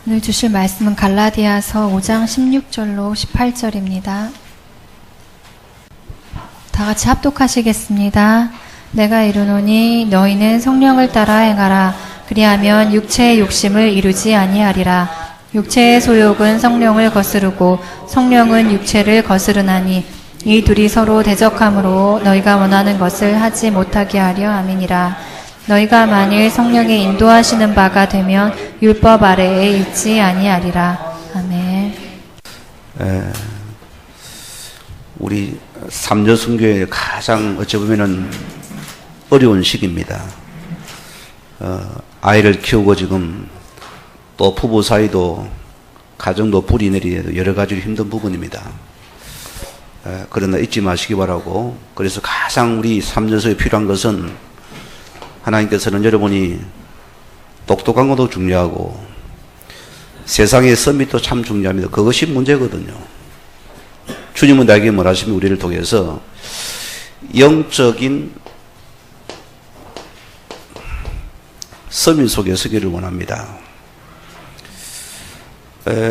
오늘 주실 말씀은 갈라디아서 5장 16절로 18절입니다. 다 같이 합독하시겠습니다. 내가 이르노니 너희는 성령을 따라 행하라. 그리하면 육체의 욕심을 이루지 아니하리라. 육체의 소욕은 성령을 거스르고 성령은 육체를 거스르나니 이 둘이 서로 대적함으로 너희가 원하는 것을 하지 못하게 하려 함이니라. 너희가 만일 성령의 인도하시는 바가 되면 율법 아래에 있지 아니하리라. 아멘. 우리 삼년 선교의 가장 어찌 보면은 어려운 시기입니다. 아이를 키우고 지금 또 부부 사이도 가정도 불이 내리도 여러 가지로 힘든 부분입니다. 그러나 잊지 마시기 바라고, 그래서 가장 우리 삼년서에 필요한 것은 하나님께서는 여러분이 똑똑한 것도 중요하고 세상의 썸밋도 참 중요합니다. 그것이 문제거든요. 주님은 나에게 뭘 하시면 우리를 통해서 영적인 서밋 속에 서기를 원합니다.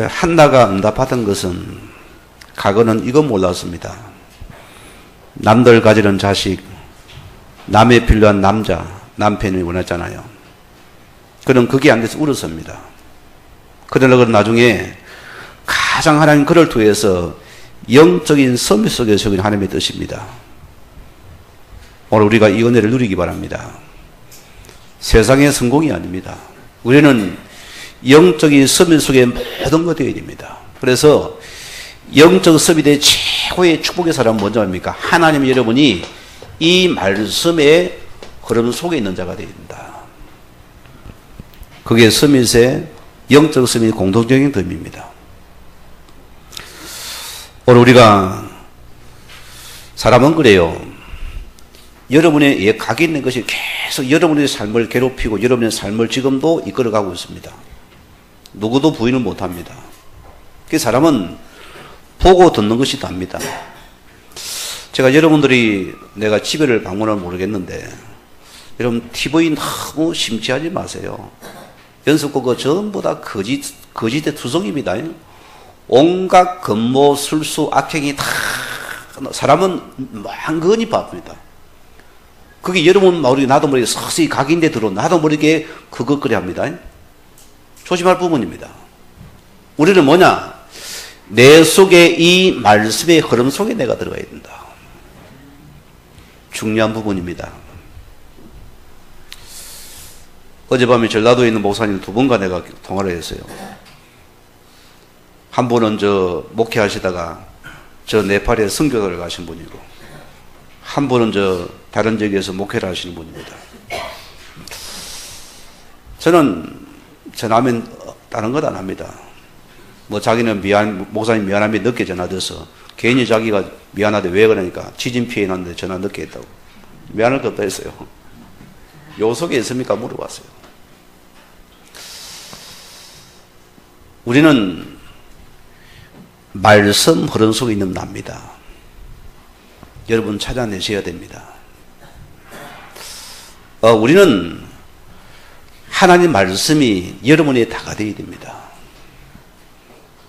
한나가 응답하던 것은 과거는 이건 몰랐습니다. 남들 가지는 자식, 남에 필요한 남편을 원했잖아요. 그는 그게 안 돼서 울었습니다. 그러나 그는 나중에 가장 하나님 그를 통해서 영적인 서밋 속에 서긴 하나님의 뜻입니다. 오늘 우리가 이 은혜를 누리기 바랍니다. 세상의 성공이 아닙니다. 우리는 영적인 서밋 속에 모든 것이 되어야 됩니다. 그래서 영적 서밋의 최고의 축복의 사람은 뭔지 압니까? 하나님 여러분이 이 말씀의 흐름 속에 있는 자가 되어야 된다. 그게 서밋의 영적 서밋의 공통적인 덤입니다. 오늘 우리가 사람은 그래요. 여러분의 각이 있는 것이 계속 여러분의 삶을 괴롭히고 여러분의 삶을 지금도 이끌어가고 있습니다. 누구도 부인을 못합니다. 그 사람은 보고 듣는 것이 답니다. 제가 여러분들이 내가 집에를 방문하면 모르겠는데 여러분 TV 너무 심취하지 마세요. 연습곡은 전부 다 거짓의 투성입니다. 온갖 건모, 술수, 악행이 다 사람은 많거니 바쁩니다. 그게 여러분 모르게 나도 모르게 서서히 각인데 들어 나도 모르게 그것거리 합니다. 조심할 부분입니다. 우리는 뭐냐? 내 속에 이 말씀의 흐름 속에 내가 들어가야 된다. 중요한 부분입니다. 어젯밤에 전라도에 있는 목사님 두 분과 내가 통화를 했어요. 한 분은 저 목회하시다가 저 네팔에 선교를 가신 분이고, 한 분은 저 다른 지역에서 목회를 하시는 분입니다. 저는 전하면 다른 것 안 합니다. 뭐 자기는 목사님 미안함이 늦게 전화돼서 괜히 자기가 미안하대 왜 그러니까 지진 피해 났는데 전화 늦게 했다고. 미안할 것 없다 했어요. 요 속에 있습니까? 물어봤어요. 우리는 말씀 흐름 속에 있는 납니다. 여러분 찾아내셔야 됩니다. 우리는 하나님 말씀이 여러분의 다가 되어야 됩니다.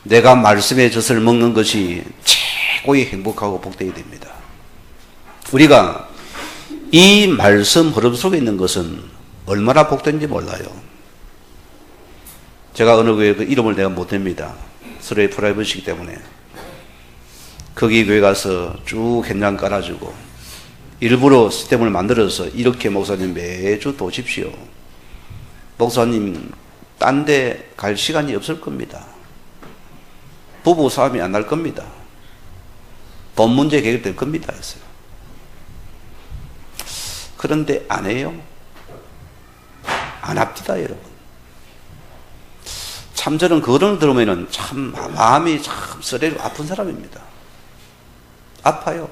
내가 말씀의 젖을 먹는 것이 최고의 행복하고 복되어야 됩니다. 우리가 이 말씀 흐름 속에 있는 것은 얼마나 복된지 몰라요. 제가 어느 교회 그 이름을 내가 못합니다. 서로의 프라이버시기 때문에. 거기 교회 가서 쭉 현장 깔아주고 일부러 시스템을 만들어서 이렇게 목사님 매주 도십시오. 목사님 딴 데 갈 시간이 없을 겁니다. 부부 싸움이 안 날 겁니다. 돈 문제 해결될 겁니다 했어요. 그런데 안 해요. 안 합니다 여러분. 참 저는 그런 들으면은 참 마음이 참 쓰레로 아픈 사람입니다. 아파요.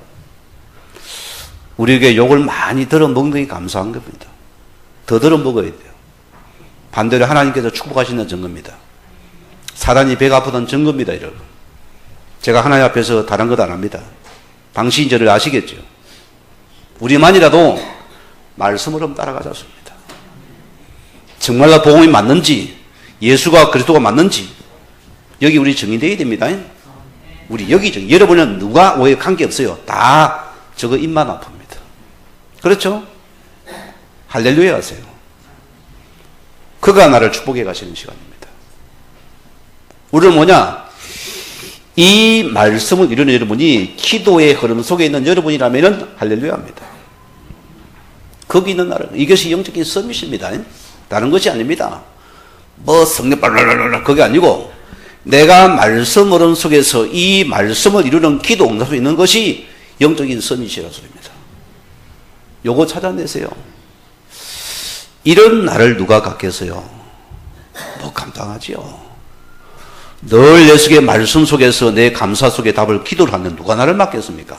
우리에게 욕을 많이 들어먹는 게 감사한 겁니다. 더 들어먹어야 돼요. 반대로 하나님께서 축복하시는 증거입니다. 사단이 배가 아프던 증거입니다 여러분. 제가 하나님 앞에서 다른 것 안 합니다. 당신이 저를 아시겠죠. 우리만이라도 말씀으로 따라가자습니다. 정말로 복음이 맞는지 예수가 그리스도가 맞는지 여기 우리 증인되어야 됩니다. 우리 여기 증인. 여러분은 누가 왜 관계없어요. 다 저거 입만 아픕니다. 그렇죠? 할렐루야 하세요. 그가 나를 축복해 가시는 시간입니다. 우리는 뭐냐? 이 말씀을 이루는 여러분이 기도의 흐름 속에 있는 여러분이라면 할렐루야 합니다. 거기 있는 나를. 이것이 영적인 서밋입니다. 다른 것이 아닙니다. 뭐 성령 빨랄랄랄 그게 아니고 내가 말씀 흐름 속에서 이 말씀을 이루는 기도 응답이 있는 것이 영적인 서밋이라는 소리입니다. 요거 찾아내세요. 이런 나를 누가 갖겠어요? 뭐 감당하지요. 늘 예수의 말씀 속에서 내 감사 속에 답을 기도를 하는 누가 나를 막겠습니까?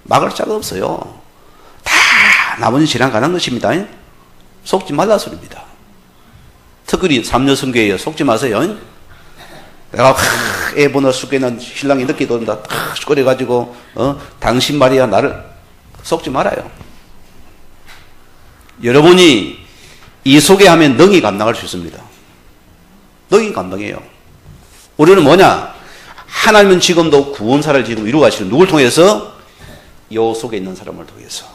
막을 자가 없어요. 다 나머지 지나가는 것입니다. 속지 말라 소리입니다. 특별히 삼여성교회에 속지 마세요. 내가 애 보나 숙에는 신랑이 늦게 돈다 그래가지고 당신 말이야 나를 속지 말아요. 여러분이 이 속에 하면 능히 감당할 수 있습니다. 능히 감당해요. 우리는 뭐냐? 하나님은 지금도 구원사를 지금 이루어가시는 누굴 통해서? 요 속에 있는 사람을 통해서.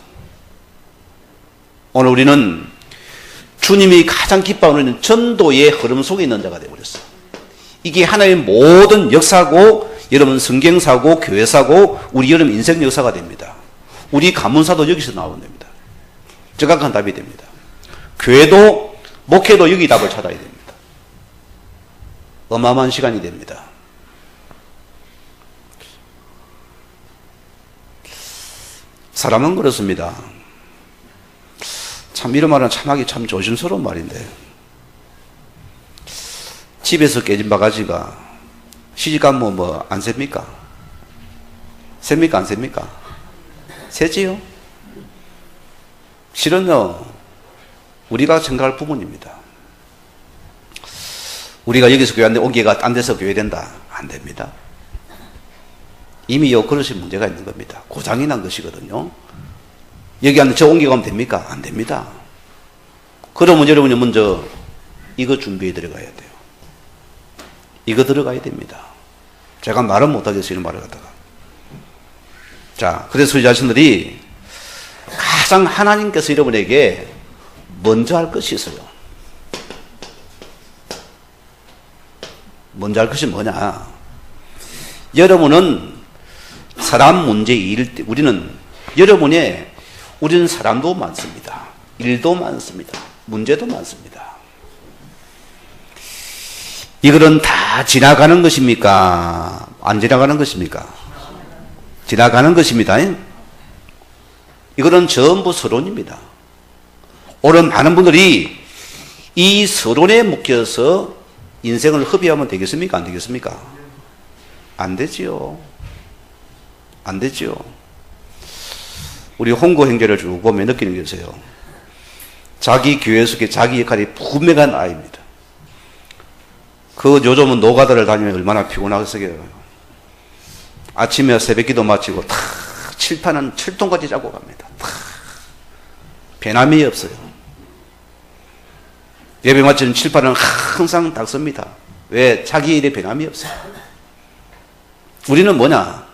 오늘 우리는 주님이 가장 기뻐하는 전도의 흐름 속에 있는 자가 되어버렸어요. 이게 하나님의 모든 역사고 여러분 성경사고 교회사고 우리 여러분 인생 역사가 됩니다. 우리 가문사도 여기서 나오면 됩니다. 정확한 답이 됩니다. 교회도 목회도 여기 답을 찾아야 됩니다. 어마어마한 시간이 됩니다. 사람은 그렇습니다. 참 이런 말은 참 하기 참 조심스러운 말인데 집에서 깨진 바가지가 시집가면 뭐 안 셉니까? 셉니까 안 셉니까? 세지요? 실은요 우리가 생각할 부분입니다. 우리가 여기서 교회 안 돼, 옮기가 딴 데서 교회 된다. 안 됩니다. 이미 요 그릇이 문제가 있는 겁니다. 고장이 난 것이거든요. 여기 안 돼, 저 옮겨가면 됩니까? 안 됩니다. 그러면 여러분이 먼저 이거 준비해 들어가야 돼요. 이거 들어가야 됩니다. 제가 말은 못하겠어요. 이런 말을 갖다가. 자, 그래서 이 자신들이 가장 하나님께서 여러분에게 먼저 할 것이 있어요. 먼저 할 것이 뭐냐? 여러분은 사람 문제 일 때 우리는 사람도 많습니다. 일도 많습니다. 문제도 많습니다. 이거는 다 지나가는 것입니까? 안 지나가는 것입니까? 지나가는 것입니다. 이거는 전부 서론입니다. 오늘 많은 분들이 이 서론에 묶여서 인생을 허비하면 되겠습니까? 안 되겠습니까? 안 되지요. 안 되지요. 우리 홍고 형제를 쭉 보면 느끼는 게 있어요. 자기 교회 속에 자기 역할이 분명한 아이입니다. 그 요즘은 노가다를 다니면 얼마나 피곤하겠어요. 아침에 새벽기도 마치고 탁 칠판은 철통까지 짜고 갑니다. 탁 변함이 없어요. 예배 마치는 칠판은 항상 닦습니다. 왜? 자기 일에 변함이 없어요. 우리는 뭐냐?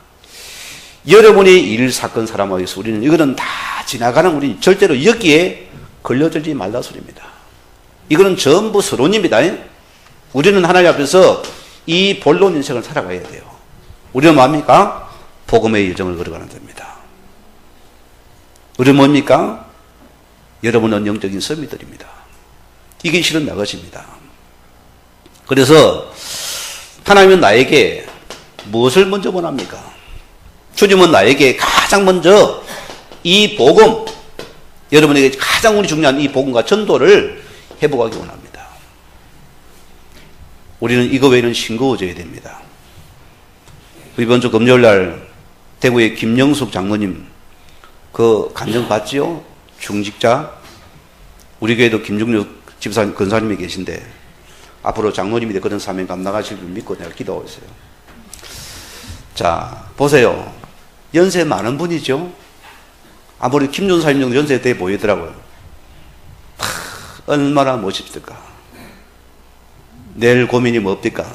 여러분의 일, 사건, 사람에 의해서 우리는 이거는 다 지나가는 우리 절대로 여기에 걸려들지 말라 소리입니다. 이거는 전부 서론입니다. 우리는 하나님 앞에서 이 본론 인생을 살아가야 돼요. 우리는 뭡니까? 복음의 여정을 걸어가는 겁니다. 우리는 뭡니까? 여러분은 영적인 서밋들입니다. 이게 실은 나 것입니다. 그래서 하나님은 나에게 무엇을 먼저 원합니까? 주님은 나에게 가장 먼저 이 복음, 여러분에게 가장 우리 중요한 이 복음과 전도를 회복하기 원합니다. 우리는 이거 외에는 싱거워져야 됩니다. 이번 주 금요일날 대구의 김영숙 장로님 그 간증 봤지요? 중직자. 우리 교회도 김중육 집사님, 권사님이 계신데 앞으로 장로님이 그런 사명 감당하실 줄 믿고 내가 기도하고 있어요. 자, 보세요. 연세 많은 분이죠? 아무리 김준사님 정도 연세 돼 보이더라고요. 얼마나 멋있을까. 내일 고민이 뭡니까?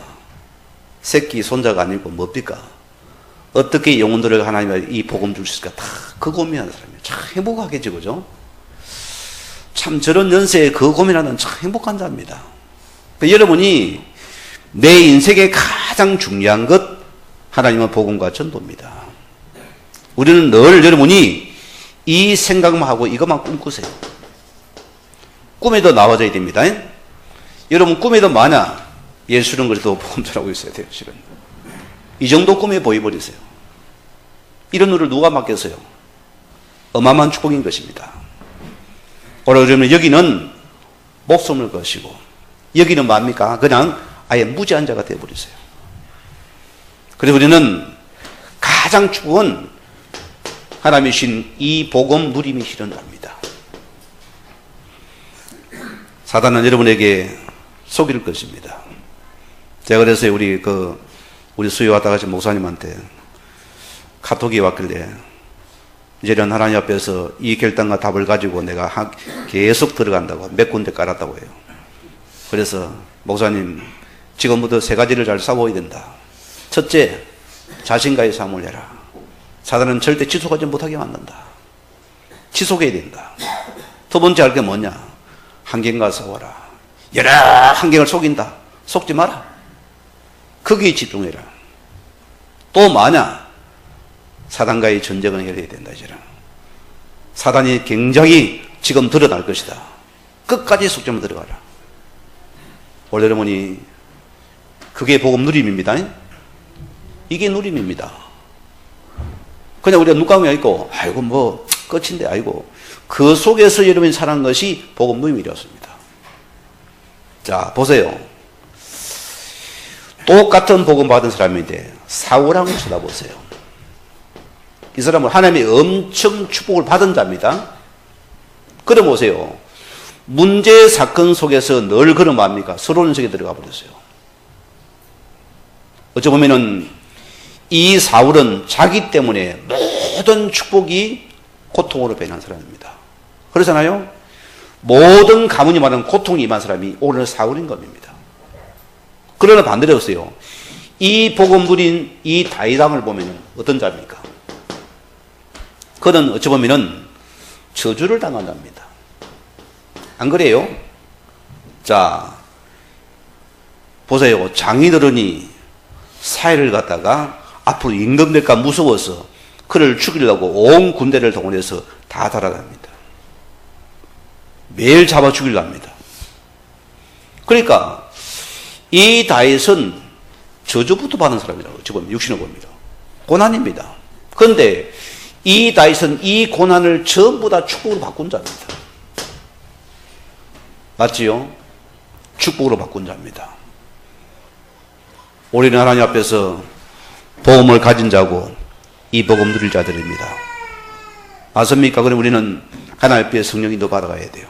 새끼, 손자가 아니고 뭡니까? 어떻게 영혼들을 하나님이 이 복음 줄 수 있을까? 다 그 고민하는 사람이에요. 참 행복하겠죠, 그죠? 참 저런 연세에 그 고민하는 참 행복한 자입니다. 여러분이 내 인생의 가장 중요한 것, 하나님은 복음과 전도입니다. 우리는 늘 여러분이 이 생각만 하고 이것만 꿈꾸세요. 꿈에도 나와줘야 됩니다. 여러분 꿈에도 많아. 예수는 그래도 복음 전하고 있어야 돼요, 실은. 이 정도 꿈에 보여버리세요. 이런 일을 누가 맡겠어요? 어마어마한 축복인 것입니다. 그러면 여기는 목숨을 거시고, 여기는 뭡니까? 그냥 아예 무지한 자가 되어버리세요. 그래서 우리는 가장 축복은 하나님이 주신 이 복음 누림이 실현합니다. 사단은 여러분에게 속일 것입니다. 제가 그래서 우리 수요 왔다 가신 목사님한테 카톡이 왔길래 이제는 하나님 앞에서 이 결단과 답을 가지고 내가 계속 들어간다고 몇 군데 깔았다고 해요. 그래서 목사님 지금부터 세 가지를 잘 싸워야 된다. 첫째, 자신과의 싸움을 해라. 사단은 절대 지속하지 못하게 만든다. 지속해야 된다. 두 번째 할 게 뭐냐? 환경과 싸워라. 여러 환경을 속인다. 속지 마라. 거기에 집중해라. 또 뭐냐? 사단과의 전쟁을 해야 된다. 이제는 사단이 굉장히 지금 드러날 것이다. 끝까지 속점을 들어가라. 원래 여러분이 그게 복음 누림입니다. 이게 누림입니다. 그냥 우리가 눈 감으면 있고 아이고 뭐 끝인데 아이고 그 속에서 여러분이 살아가는 것이 복음 누림이었습니다. 자 보세요. 똑같은 복음 받은 사람인데 사울왕을 쳐다보세요. 이 사람은 하나님의 엄청 축복을 받은 자입니다. 그럼 보세요. 문제 사건 속에서 늘 그런 뭡니까? 서로는 속에 들어가 버렸어요. 어찌 보면은 이 사울은 자기 때문에 모든 축복이 고통으로 변한 사람입니다. 그렇잖아요? 모든 가문이 말하는 고통이 임한 사람이 오늘 사울인 겁니다. 그러나 반대로 보세요. 이 복음 누린 이 다윗왕을 보면 어떤 자입니까? 그는 어찌 보면은 저주를 당한 자입니다. 안 그래요? 자, 보세요. 장인어른이 사회를 갖다가 앞으로 임금될까 무서워서 그를 죽이려고 온 군대를 동원해서 다 달아납니다. 매일 잡아 죽이려 합니다. 그러니까 이 다윗은 저주부터 받은 사람이라고 지금 육신을 봅니다. 고난입니다. 그런데 이 다윗은 이 고난을 전부 다 축복으로 바꾼 자입니다. 맞지요? 축복으로 바꾼 자입니다. 우리는 하나님 앞에서 복음을 가진 자고 이 복음 누릴 자들입니다. 맞습니까? 그럼 우리는 하나님 앞에 성령 인도 받아가야 돼요.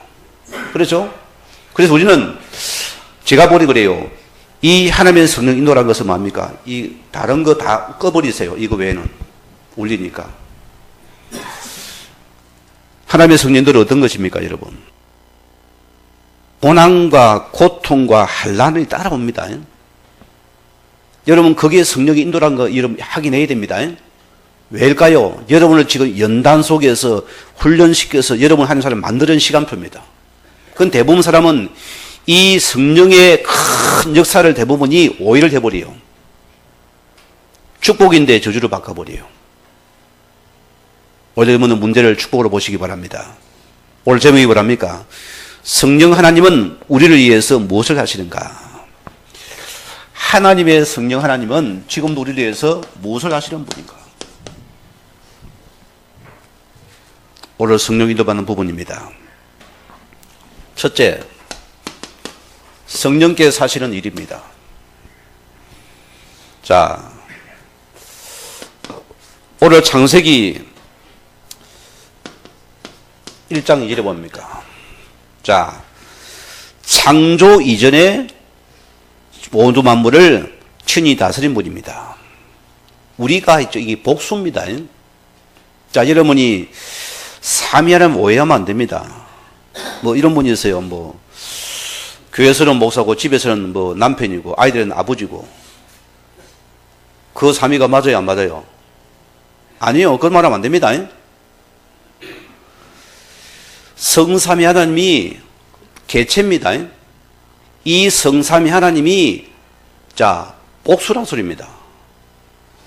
그렇죠? 그래서 우리는 제가 보니 그래요. 이 하나님의 성령 인도라는 것은 뭡니까? 이 다른 거 다 꺼버리세요. 이거 외에는 울리니까. 하나님의 성령 인도는 어떤 것입니까, 여러분? 고난과 고통과 환난이 따라옵니다. 여러분 거기에 성령의 인도라는 거 여러분 확인해야 됩니다. 왜일까요? 여러분을 지금 연단 속에서 훈련시켜서 여러분 하는 사람 만드는 시간표입니다. 그건 대부분 사람은 이 성령의 큰 역사를 대부분이 오해를 해버려요. 축복인데 저주로 바꿔버려요. 오늘 여러분은 문제를 축복으로 보시기 바랍니다. 오늘 제목이 뭐랍니까? 성령 하나님은 우리를 위해서 무엇을 하시는가? 하나님의 성령 하나님은 지금도 우리를 위해서 무엇을 하시는 분인가? 오늘 성령 인도받는 부분입니다. 첫째, 성령께서 하시는 일입니다. 자, 오늘 창세기 1장 2절에 뭡니까? 자, 창조 이전에 모든 만물을 친히 다스린 분입니다. 우리가 있죠. 이게 복수입니다. 자, 여러분이 삼위 하나님 오해하면 안 됩니다. 뭐 이런 분이 있어요. 뭐 교회에서는 목사고 집에서는 뭐 남편이고 아이들은 아버지고 그 삼위가 맞아요, 안 맞아요? 아니요. 그걸 말하면 안 됩니다. 성삼위 하나님이 개체입니다. 이 성삼위 하나님이 자 복수란 소리입니다.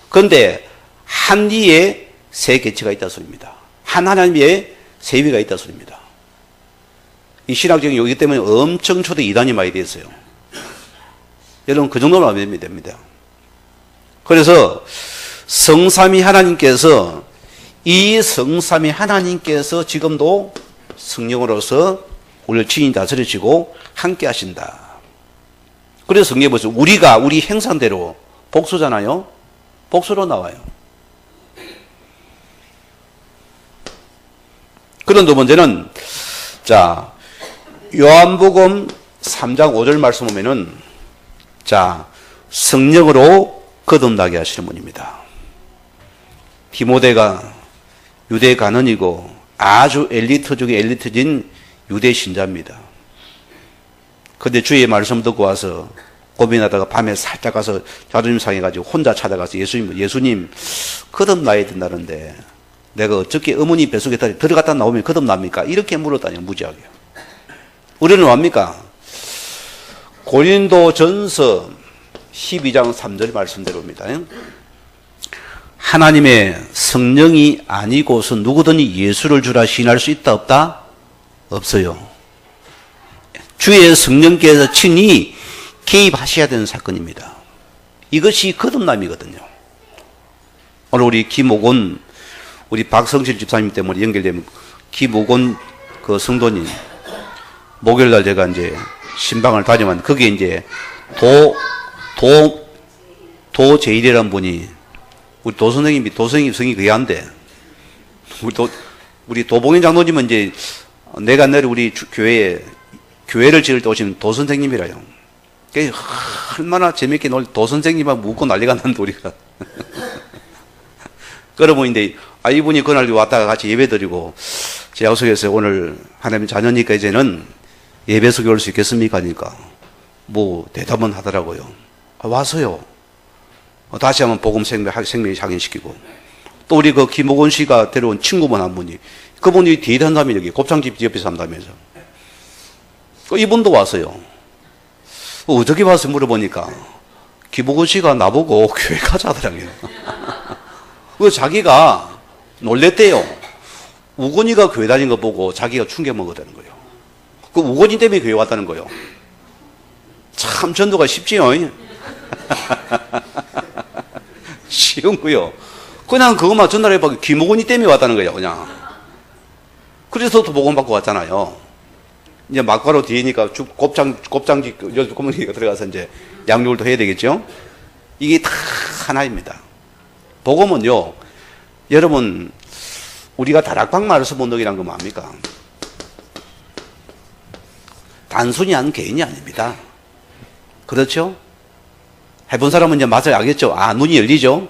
그런데 한 이에 세 개체가 있다 소리입니다. 한 하나님에 세 위가 있다 소리입니다. 이 신학적인 요기 때문에 엄청 초대 이단이 많이 됐어요. 여러분 그 정도로 하면 됩니다. 그래서 성삼위 하나님께서 이 성삼위 하나님께서 지금도 성령으로서 우리를 친히 다스리시고 함께 하신다. 그래서 성경에 보세요. 우리가 우리 행상대로 복수잖아요. 복수로 나와요. 그런 두 번째는 자 요한복음 3장 5절 말씀 보면은 자 성령으로 거듭나게 하시는 분입니다. 디모데가 유대 간원이고 아주 엘리트 중에 엘리트진 유대 신자입니다. 근데 주의 말씀 듣고 와서 고민하다가 밤에 살짝 가서 자존심 상해가지고 혼자 찾아가서 예수님 거듭나야 된다는데 내가 어떻게 어머니 뱃속에 들어갔다 나오면 거듭납니까? 이렇게 물었다니 무지하게. 우리는 뭐합니까? 고린도전서 12장 3절 말씀대로입니다. 하나님의 성령이 아니고서 누구든지 예수를 주라 시인할 수 있다 없다? 없어요. 주의 성령께서 친히 개입하셔야 되는 사건입니다. 이것이 거듭남이거든요. 오늘 우리 김옥원 우리 박성실 집사님 때문에 연결되면 김옥원 그 성도님 목요일날 제가 이제 신방을 다니면 거기에 이제 도제일이라는 분이 우리 도선생님 성이 거의 안 돼. 우리 도봉인 장로님은 이제 내가 내일 우리 교회를 지을 때 오신 도선생님이라요. 얼마나 재밌게 도선생님하고 묻고 난리가 났는데 우리가. 그러면 이제 이분이 그날 왔다가 같이 예배 드리고 제 약속에서 오늘 하나님 자녀니까 이제는 예배 속에 올 수 있겠습니까? 하니까 뭐 대답은 하더라고요. 와서요. 다시 한번 복음 생명에 확인시키고 또 우리 그 김옥원 씨가 데려온 친구분 한 분이 그분이 뒤에 산다며 여기 곱창집 옆에 산다면서 이분도 왔어요. 어떻게 와서 물어보니까 김옥원 씨가 나보고 교회 가자 하더라고요. 그 자기가 놀랬대요. 우건이가 교회 다닌 거 보고 자기가 충격 먹었다는 거예요. 그 우건이 때문에 교회 왔다는 거예요. 참 전도가 쉽지요. 쉬운 거요. 그냥 그것만 전달해봐. 김옥원이 때문에 왔다는 거예요. 그냥. 그래서 또 복음 받고 왔잖아요. 이제 막바로 뒤니까 곱창집 고문이가 들어가서 이제 양육을 더 해야 되겠죠. 이게 다 하나입니다. 복음은요, 여러분 우리가 다락방 말씀 운동이란 건 뭡니까? 단순히 한 개인이 아닙니다. 그렇죠? 해본 사람은 이제 맛을 알겠죠. 눈이 열리죠.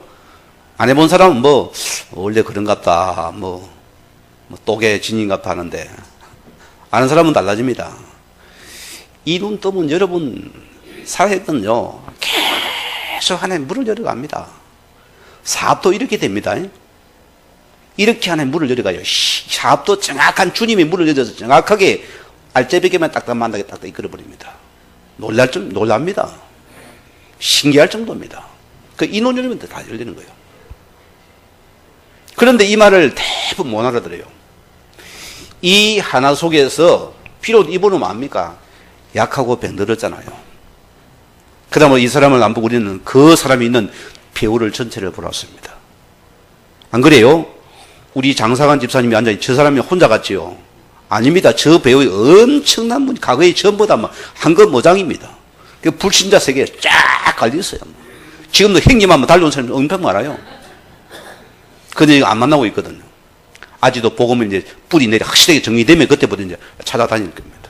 안 해본 사람은 뭐 원래 그런갑다, 뭐 똑의 진인갑다 하는데 아는 사람은 달라집니다. 이 눈 뜨면 여러분 살아있던요 계속 하나님 문을 열어갑니다. 사업도 이렇게 됩니다. 이렇게 하나님 문을 열어가요. 사업도 정확한 주님의 문을 열어서 정확하게 알짜배기만 딱딱 만나게 딱딱 이끌어버립니다. 놀랍니다. 신기할 정도입니다. 이 눈 열면 다 열리는 거예요. 그런데 이 말을 대부분 못 알아들어요. 이 하나 속에서 비록 이분은 뭡니까? 약하고 병들었잖아요. 그 다음에 이 사람을 안 보고 우리는 그 사람이 있는 배우를 전체를 보았습니다. 안 그래요? 우리 장사관 집사님이 앉아있는 저 사람이 혼자 갔지요? 아닙니다. 저 배우의 엄청난 분이 과거에 전부 다 한것 모장입니다. 그 불신자 세계에 쫙 갈려있어요. 지금도 행님하면 달려온 사람이 엄청 많아요. 근데 안 만나고 있거든요. 아직도 복음이 이제 뿌리 내려 확실하게 정리되면 그때부터 이제 찾아다닐 겁니다.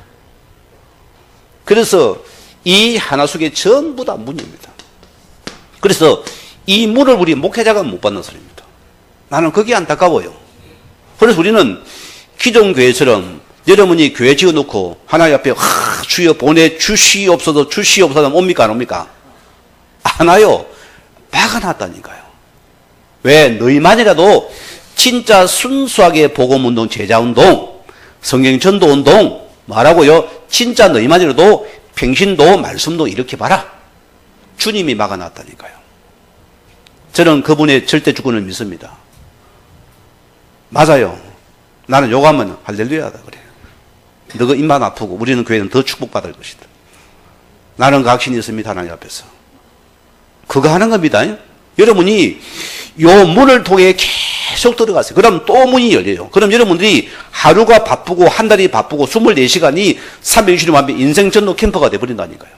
그래서 이 하나 속에 전부 다 문입니다. 그래서 이 문을 우리 목회자가 못 받는 소리입니다. 나는 그게 안타까워요. 그래서 우리는 기존 교회처럼 여러분이 교회 지어놓고 하나님 앞에 주여 보내주시옵소서 주시옵소서 옵니까 안 옵니까? 안 와요. 막아놨다니까요. 왜? 너희만이라도 진짜 순수하게 복음운동, 제자운동, 성경전도운동 말하고요. 진짜 너희만이라도 평신도 말씀도 이렇게 봐라. 주님이 막아놨다니까요. 저는 그분의 절대 주권을 믿습니다. 맞아요. 나는 욕하면 할렐루야다 그래요. 너가 입만 아프고 우리는 교회는 더 축복받을 것이다. 나는 각신이 있습니다. 하나님 앞에서. 그거 하는 겁니다. 여러분이 요 문을 통해 계속 들어가세요. 그럼 또 문이 열려요. 그럼 여러분들이 하루가 바쁘고 한 달이 바쁘고 24시간이 365일 앞에 인생 전도 캠퍼가 돼버린다니까요.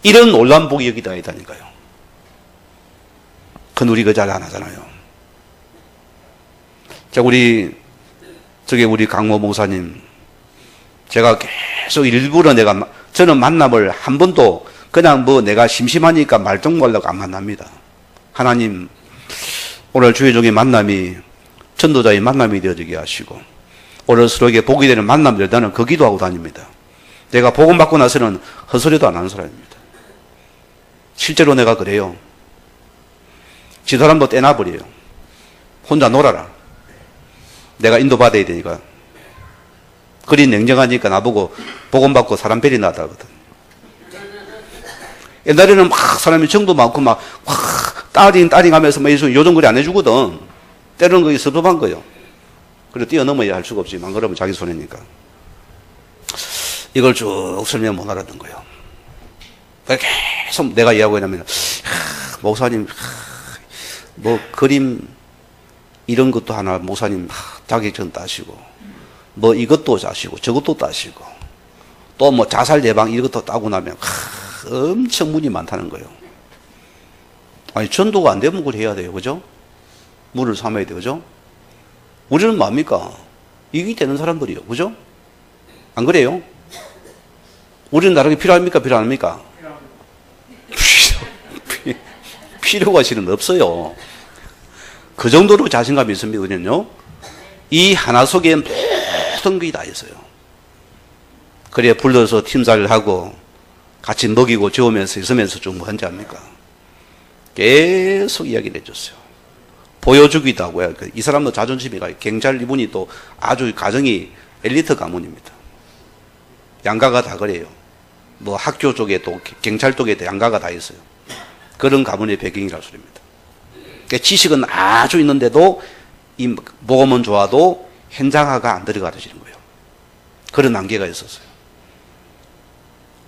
이런 놀라운 복이 여기다 있다니까요. 그건 우리가 잘 안 하잖아요. 자, 우리 강모 목사님, 제가 계속 일부러 저는 만남을 한 번도 그냥 내가 심심하니까 말종 말라고 안 만납니다. 하나님, 오늘 주의적인 만남이 전도자의 만남이 되어지게 하시고, 오늘 서로에게 복이 되는 만남들 나는 그 기도하고 다닙니다. 내가 복음 받고 나서는 헛소리도 안 하는 사람입니다. 실제로 내가 그래요. 지도람도 떼놔버려요. 혼자 놀아라. 내가 인도받아야 되니까. 그리 냉정하니까 나보고 복음 받고 사람 베리 나다 하거든. 옛날에는 막 사람이 정도 많고 막 따링 하면서 막 요정거리 안 해주거든. 때로는 그게 섭섭한 거예요. 그래 뛰어넘어야 할 수가 없지만 그러면 자기 손해니까. 이걸 쭉 설명 못 알아듣는 거예요. 계속 내가 이야기하고 있냐면 목사님 그림 이런 것도 하나 목사님 자격증 따시고 이것도 따시고 저것도 따시고 또 자살 예방 이것도 따고 나면 엄청 문이 많다는 거예요. 아니 전도가 안 되면 그걸 해야 돼요. 그죠? 문을 삼아야 돼요. 그죠? 우리는 뭡니까? 이익이 되는 사람들이요. 그죠? 안 그래요? 우리는 나라에 필요합니까? 필요 안 합니까? 필요가 실은 없어요. 그 정도로 자신감이 있습니다. 우리는요. 이 하나 속에 모든 게 다 있어요. 그래 불러서 팀사를 하고 같이 먹이고 재우면서 있으면서 좀 뭔지 압니까? 계속 이야기를 해줬어요. 보여주기도 하고요. 이 사람도 자존심이 가요. 경찰 이분이 또 아주 가정이 엘리트 가문입니다. 양가가 다 그래요. 학교 쪽에 또 경찰 쪽에도 양가가 다 있어요. 그런 가문의 배경이라는 소리입니다. 그러니까 지식은 아주 있는데도 이 복음은 좋아도 현장화가 안 들어가지는 거예요. 그런 한계가 있었어요.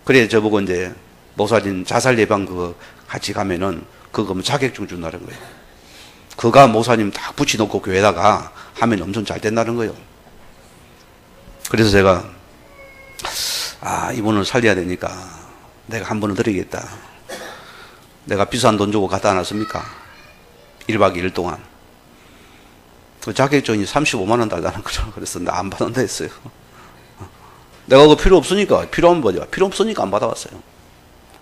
그래 저보고 이제 목사님 자살 예방 그거 같이 가면은 그거 자격증 준다는 거예요. 그가 목사님 딱 붙여놓고 교회에다가 하면 엄청 잘 된다는 거예요. 그래서 제가 이분을 살려야 되니까 내가 한 번은 드리겠다. 내가 비싼 돈 주고 갖다 놨습니까? 1박 2일 동안. 그 자격증이 35만 원 달라는 거죠. 그래서 나 안 받는다 했어요. 내가 그거 필요 없으니까, 필요하면 뭐냐. 필요 없으니까 안 받아왔어요.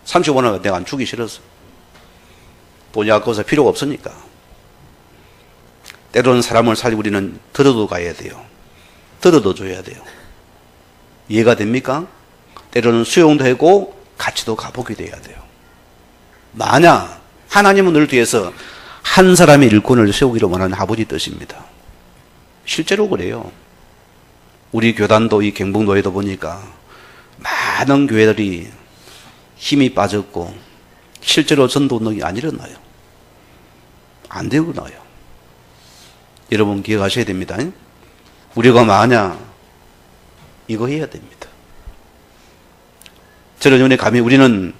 35만 원 내가 안 주기 싫어서. 뭐냐, 거기서 필요가 없으니까. 때로는 사람을 살리고 우리는 들어도 가야 돼요. 들어도 줘야 돼요. 이해가 됩니까? 때로는 수용도 하고 같이도 가보게 돼야 돼요. 만약 하나님은 늘 뒤에서 한 사람의 일꾼을 세우기를 원하는 아버지 뜻입니다. 실제로 그래요. 우리 교단도 이 경북노회도 보니까 많은 교회들이 힘이 빠졌고 실제로 전도운동이 안 일어나요. 안 되고 나요. 여러분 기억하셔야 됩니다. 우리가 만약 이거 해야 됩니다. 저는 이번에 감히 우리는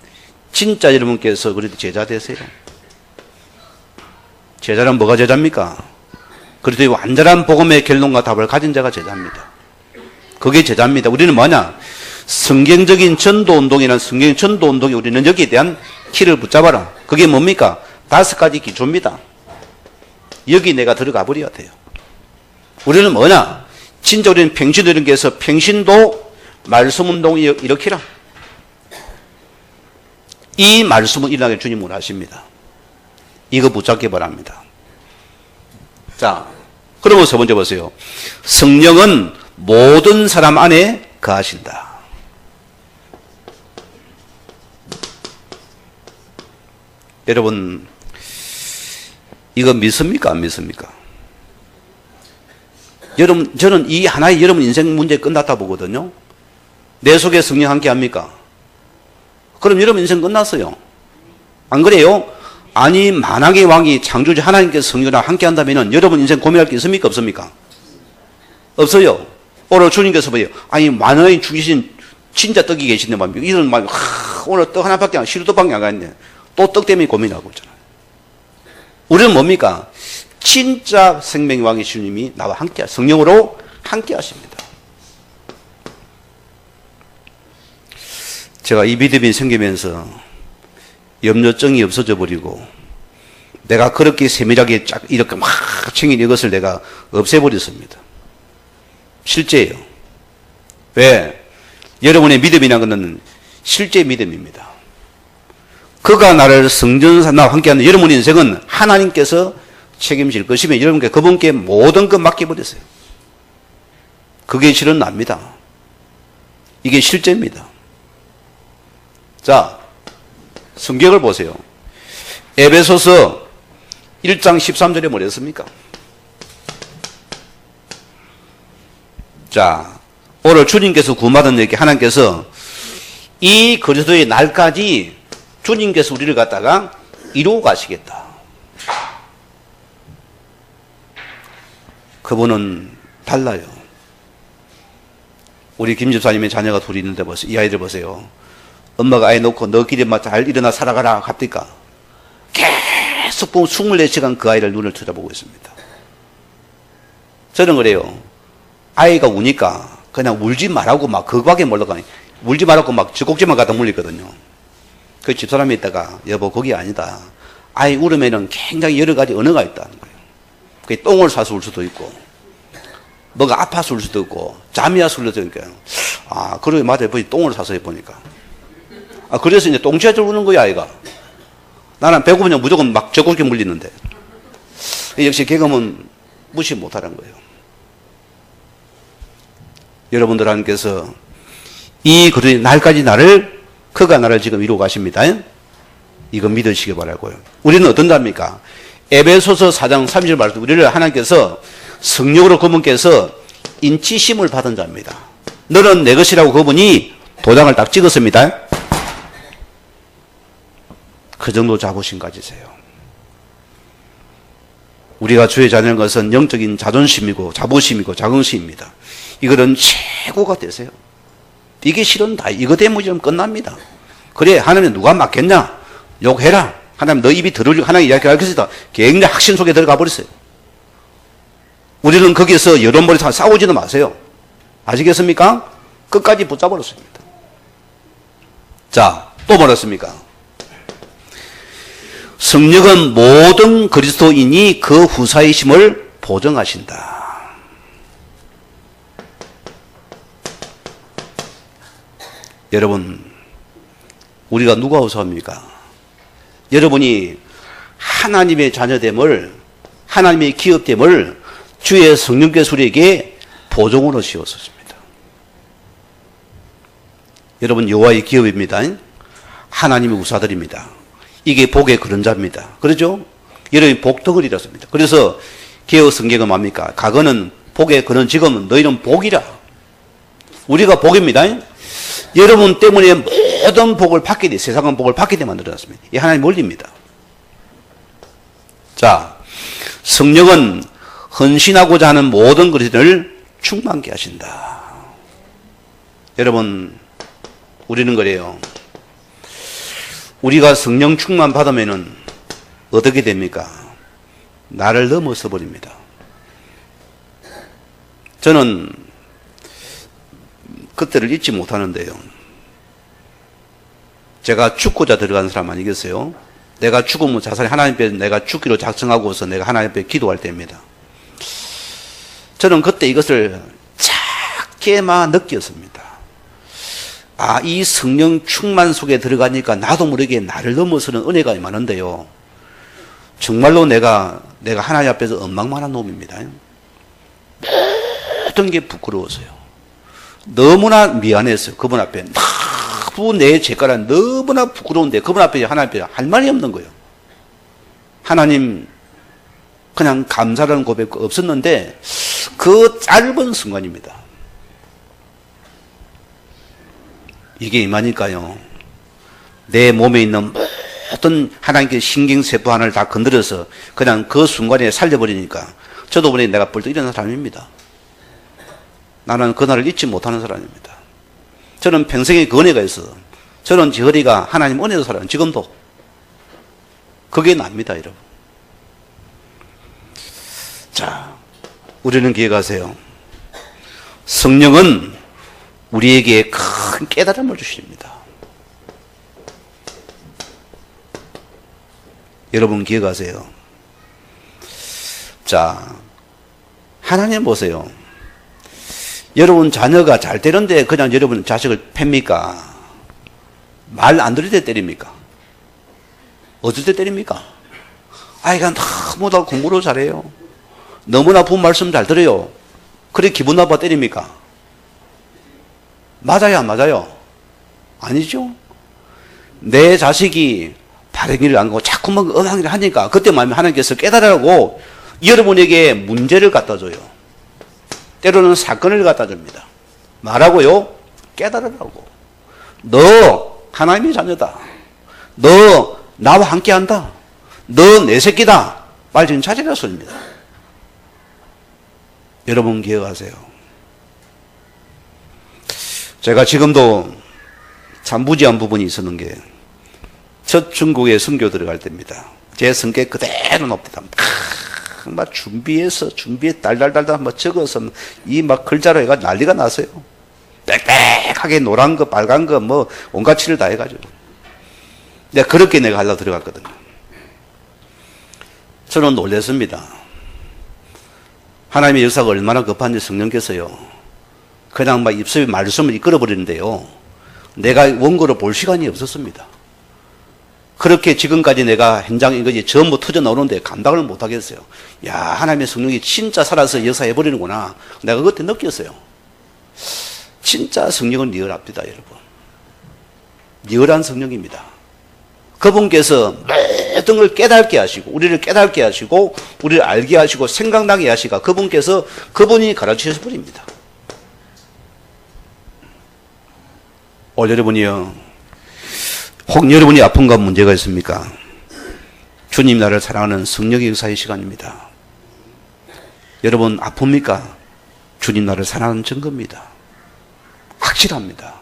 진짜 여러분께서 그래도 제자 되세요. 제자는 뭐가 제자입니까? 그래도 완전한 복음의 결론과 답을 가진 자가 제자입니다. 그게 제자입니다. 우리는 뭐냐? 성경적인 전도운동이란 성경 전도운동이 우리는 여기에 대한 키를 붙잡아라. 그게 뭡니까? 5가지 기초입니다. 여기 내가 들어가 버려야 돼요. 우리는 뭐냐? 진짜 우리는 평신도님께서 평신도 말씀운동을 일으키라. 이 말씀은 일어나게 주님 원하십니다. 이거 붙잡기 바랍니다. 자, 그러면 첫 번째 보세요. 성령은 모든 사람 안에 거하신다. 여러분, 이거 믿습니까? 안 믿습니까? 여러분, 저는 이 하나의 여러분 인생 문제 끝났다 보거든요. 내 속에 성령 함께 합니까? 그럼 여러분 인생 끝났어요. 안 그래요? 아니, 만왕의 왕이 창조주 하나님께서 성령이랑 함께 한다면 여러분 인생 고민할 게 있습니까? 없습니까? 없어요. 오늘 주님께서 뭐예요? 아니, 만왕의 주신 진짜 떡이 계신데 말이에요. 이런 말, 오늘 떡 하나밖에 안, 시루떡밖에 안 갔네. 또 떡 때문에 고민하고 있잖아요. 우리는 뭡니까? 진짜 생명의 왕의 주님이 나와 함께, 성령으로 함께 하십니다. 제가 이 믿음이 생기면서 염려증이 없어져 버리고 내가 그렇게 세밀하게 쫙 이렇게 막 챙긴 이것을 내가 없애버렸습니다. 실제예요. 왜? 여러분의 믿음이라는 것은 실제 믿음입니다. 그가 나를 성전에서 나와 함께하는 여러분의 인생은 하나님께서 책임질 것이며 여러분께 그분께 모든 것 맡겨버렸어요. 그게 실은 납니다. 이게 실제입니다. 자, 성경을 보세요. 에베소서 1장 13절에 뭐랬습니까? 자, 오늘 주님께서 구원받은 얘기 하나님께서 이 그리스도의 날까지 주님께서 우리를 갖다가 이루고 가시겠다. 그분은 달라요. 우리 김 집사님의 자녀가 둘이 있는데 보세요. 이 아이들 보세요. 엄마가 아이 놓고 너 길에 잘 일어나 살아가라 갑니까? 계속 보면 24시간 그 아이를 눈을 쳐다보고 있습니다. 저는 그래요. 아이가 우니까 그냥 울지 말라고 막 그거밖에 몰라가 울지 말라고 막 젖꼭지만 갖다 물리거든요. 그 집사람이 있다가 여보 거기 아니다. 아이 울으면은 굉장히 여러 가지 언어가 있다는 거예요. 그 똥을 싸서 울 수도 있고 뭐가 아파서 울 수도 있고 잠이 와서 울 수도 있고 아 그러게 맞아요. 똥을 싸서 해보니까 아 그래서 이제 똥치아줄 우는 거야 아이가. 나는 배고프면 무조건 막 젖꼭지 물리는데 역시 개그는 무시 못하는 거예요. 여러분들 하나님께서 이 그런 날까지 그가 나를 지금 이루고 가십니다. 이거 믿으시기 바라고요. 우리는 어떤 자입니까? 에베소서 4장 30절 말씀 우리를 하나님께서 성령으로 그분께서 인치심을 받은 자입니다. 너는 내 것이라고 그분이 도장을 딱 찍었습니다. 그 정도 자부심 가지세요. 우리가 주의 자녀인 것은 영적인 자존심이고 자부심이고 자긍심입니다. 이거는 최고가 되세요. 이게 실은 다 이거 때문에 끝납니다. 그래 하나님 누가 맞겠냐? 욕해라. 하나님 너 입이 더러우리고 하나님 이야기할 것이다. 굉장히 확신 속에 들어가 버렸어요. 우리는 거기서 여론머리 싸우지도 마세요. 아시겠습니까? 끝까지 붙잡아버렸습니다. 자, 또 뭐랬습니까? 성령은 모든 그리스도인이 그 후사이심을 보증하신다. 여러분, 우리가 누가 후사합니까? 여러분이 하나님의 자녀됨을, 하나님의 기업됨을 주의 성령께서 우리에게 보증으로 씌웠습니다. 여러분, 여호와의 기업입니다. 하나님의 우사들입니다. 이게 복의 그런자입니다. 그렇죠? 여러분이 복덕을이었습니다. 그래서 개혁 성경은 뭡니까? 과거는 복의 그런 지금은 너희는 복이라. 우리가 복입니다. 여러분 때문에 모든 복을 받게 돼, 세상은 복을 받게 돼 만들어놨습니다. 이 하나님 원리입니다. 자, 성령은 헌신하고자 하는 모든 그리스도인을 충만케 하신다. 여러분, 우리는 그래요. 우리가 성령 충만 받으면은 어떻게 됩니까? 나를 넘어서 버립니다. 저는 그때를 잊지 못하는데요. 제가 죽고자 들어간 사람 아니겠어요? 내가 죽으면 자살이 하나님 앞에 내가 죽기로 작정하고서 내가 하나님 앞에 기도할 때입니다. 저는 그때 이것을 작게만 느꼈습니다. 아, 이 성령 충만 속에 들어가니까 나도 모르게 나를 넘어서는 은혜가 많은데요. 정말로 내가 하나님 앞에서 엉망만한 놈입니다. 어떤 게 부끄러워서요. 너무나 미안했어요. 그분 앞에. 너무 내 죄가라 너무나 부끄러운데 그분 앞에 하나님 앞에 할 말이 없는 거예요. 하나님 그냥 감사라는 고백 없었는데 그 짧은 순간입니다. 이게 임하니까요. 내 몸에 있는 모든 하나님께 신경세포 하나를 다 건드려서 그냥 그 순간에 살려버리니까 저도 보니 내가 벌떡 일어난 사람입니다. 나는 그날을 잊지 못하는 사람입니다. 저는 평생에 그 은혜가 있어. 저는 제 허리가 하나님 은혜로 살아요. 지금도. 그게 납니다, 여러분. 자, 우리는 기억하세요. 성령은 우리에게 큰 깨달음을 주십니다. 여러분 기억하세요. 자, 하나님 보세요. 여러분 자녀가 잘 되는데 그냥 여러분 자식을 팹니까? 말 안 들을 때 때립니까? 어쩔 때 때립니까? 아이가 너무나 공부를 잘해요. 너무나 부모 말씀 잘 들어요. 그래 기분 나빠 때립니까? 맞아요, 안 맞아요? 아니죠? 내 자식이 바른 길을 안 가고 자꾸만 음한 일을 하니까 그때만 하나님께서 깨달으라고 여러분에게 문제를 갖다 줘요. 때로는 사건을 갖다 줍니다. 말하고요, 깨달으라고. 너 하나님의 자녀다. 너 나와 함께 한다. 너 내 새끼다. 빨리 지금 찾으라 소리입니다. 여러분 기억하세요. 제가 지금도 참 무지한 부분이 있었는 게 첫 중국에 선교 들어갈 때입니다. 제 성격 그대로 놉니다. 막 준비해서 달달달달 막 적어서 이 막 글자로 해가 난리가 났어요. 빽빽하게 노란 거 빨간 거 뭐 온갖 칠을 다 해가지고 내가 그렇게 내가 하려고 들어갔거든요. 저는 놀랐습니다. 하나님의 역사가 얼마나 급한지 성령께서요 그냥 막 입술에 말씀을 이끌어버리는데요 내가 원고를 볼 시간이 없었습니다. 그렇게 지금까지 내가 현장에 이것이 전부 터져 나오는데 감당을 못 하겠어요. 야, 하나님의 성령이 진짜 살아서 역사해버리는구나. 내가 그때 느꼈어요. 진짜 성령은 리얼합니다, 여러분. 리얼한 성령입니다. 그분께서 모든 걸 깨닫게 하시고, 우리를 깨닫게 하시고, 우리를 알게 하시고, 생각나게 하시고, 그분이 가르치셔 버립니다. 오늘 여러분이요. 혹 여러분이 아픈가 문제가 있습니까? 주님 나를 사랑하는 성령의 역사의 시간입니다. 여러분 아픕니까? 주님 나를 사랑하는 증거입니다. 확실합니다.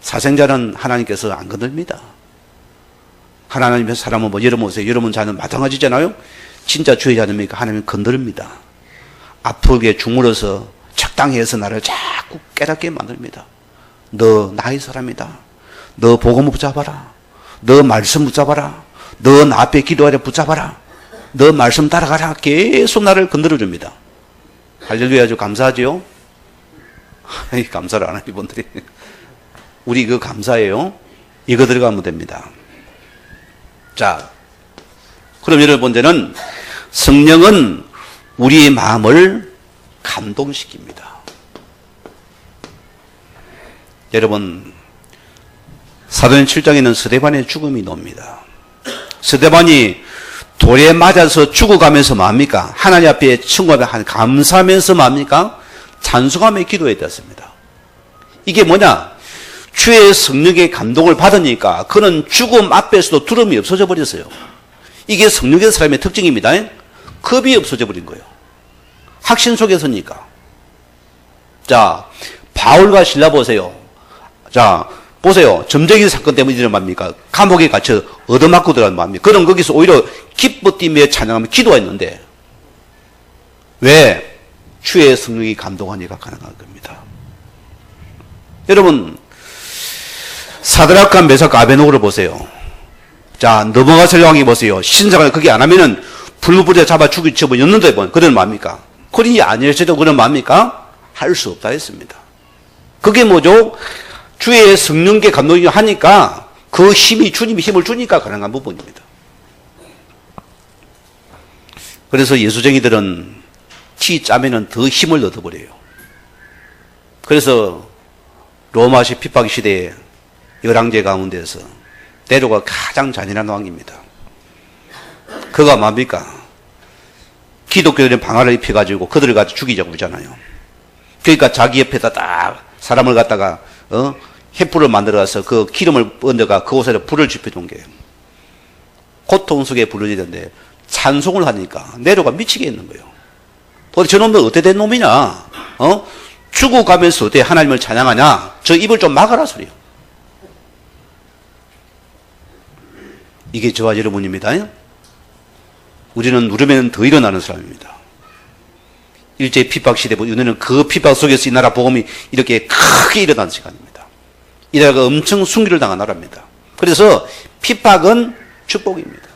사생자는 하나님께서 안 건듭니다. 하나님의 사람은 뭐 여러분 오세요. 여러분 자는 마땅하지잖아요. 진짜 주의 자녀입니까? 하나님은 건드립니다. 아프게 주물어서 적당히 해서 나를 자꾸 깨닫게 만듭니다. 너 나의 사람이다. 너 복음 붙잡아라. 너 말씀 붙잡아라. 너 나 앞에 기도하려 붙잡아라. 너 말씀 따라가라. 계속 나를 건드려줍니다. 할렐루야, 아주 감사하죠? 감사를 안 하는 이분들이. 우리 이거 감사해요. 이거 들어가면 됩니다. 자, 그럼 여러분 문제는 성령은 우리의 마음을 감동시킵니다. 여러분 사도행 7장에는 스데반의 죽음이 나옵니다. 스데반이 돌에 맞아서 죽어가면서 뭡니까? 하나님 앞에 청구하며 감사하면서 뭡니까? 찬송하며 기도했습니다. 이게 뭐냐? 주의 성령의 감동을 받으니까 그는 죽음 앞에서도 두려움이 없어져 버렸어요. 이게 성령의 사람의 특징입니다. 겁이 없어져 버린 거예요. 확신 속에서니까. 자, 바울과 실라 보세요. 자, 보세요. 점쟁이 사건 때문에 일어납니까? 감옥에 갇혀 얻어맞고 들어간 뭡니까? 그럼 거기서 오히려 기뻐 뛰며 찬양하며 기도했는데 왜? 주의 성령이 감동하니까 가능한 겁니다. 여러분 사드락과 메삭과 아베노고를 보세요. 자, 넘어가서 상황이 보세요. 신상을 그게 안 하면은 불무불에 잡아 죽이 쳐버렸는데 그들은 뭡니까? 그러니 아니었어도 그는 뭡니까? 할 수 없다 했습니다. 그게 뭐죠? 주의 성령께 감동이 하니까 그 힘이 주님이 힘을 주니까 가능한 부분입니다. 그래서 예수쟁이들은 치 짜면은 더 힘을 얻어버려요. 그래서 로마시 핍박 시대에 열왕제 가운데서 네로가 가장 잔인한 왕입니다. 그가 뭡니까? 기독교인의 방화를 입혀가지고 그들을 갖다 죽이자고 그러잖아요. 그러니까 자기 옆에다 딱 사람을 갖다가 횃불을 만들어서 그 기름을 얹어가 그곳에 불을 지펴준 게요. 고통 속에 부르짖는데 찬송을 하니까 네로가 미치겠는 거예요. 도대체 저놈들 어떻게 된 놈이냐? 죽어가면서 어떻게 하나님을 찬양하냐? 저 입을 좀 막아라 소리요. 이게 저와 여러분입니다. 우리는 누르면 더 일어나는 사람입니다. 일제 핍박 시대 우리는 그 핍박 속에서 이 나라 복음이 이렇게 크게 일어난 시간입니다. 이 나라가 엄청 순기를 당한 나라입니다. 그래서 핍박은 축복입니다.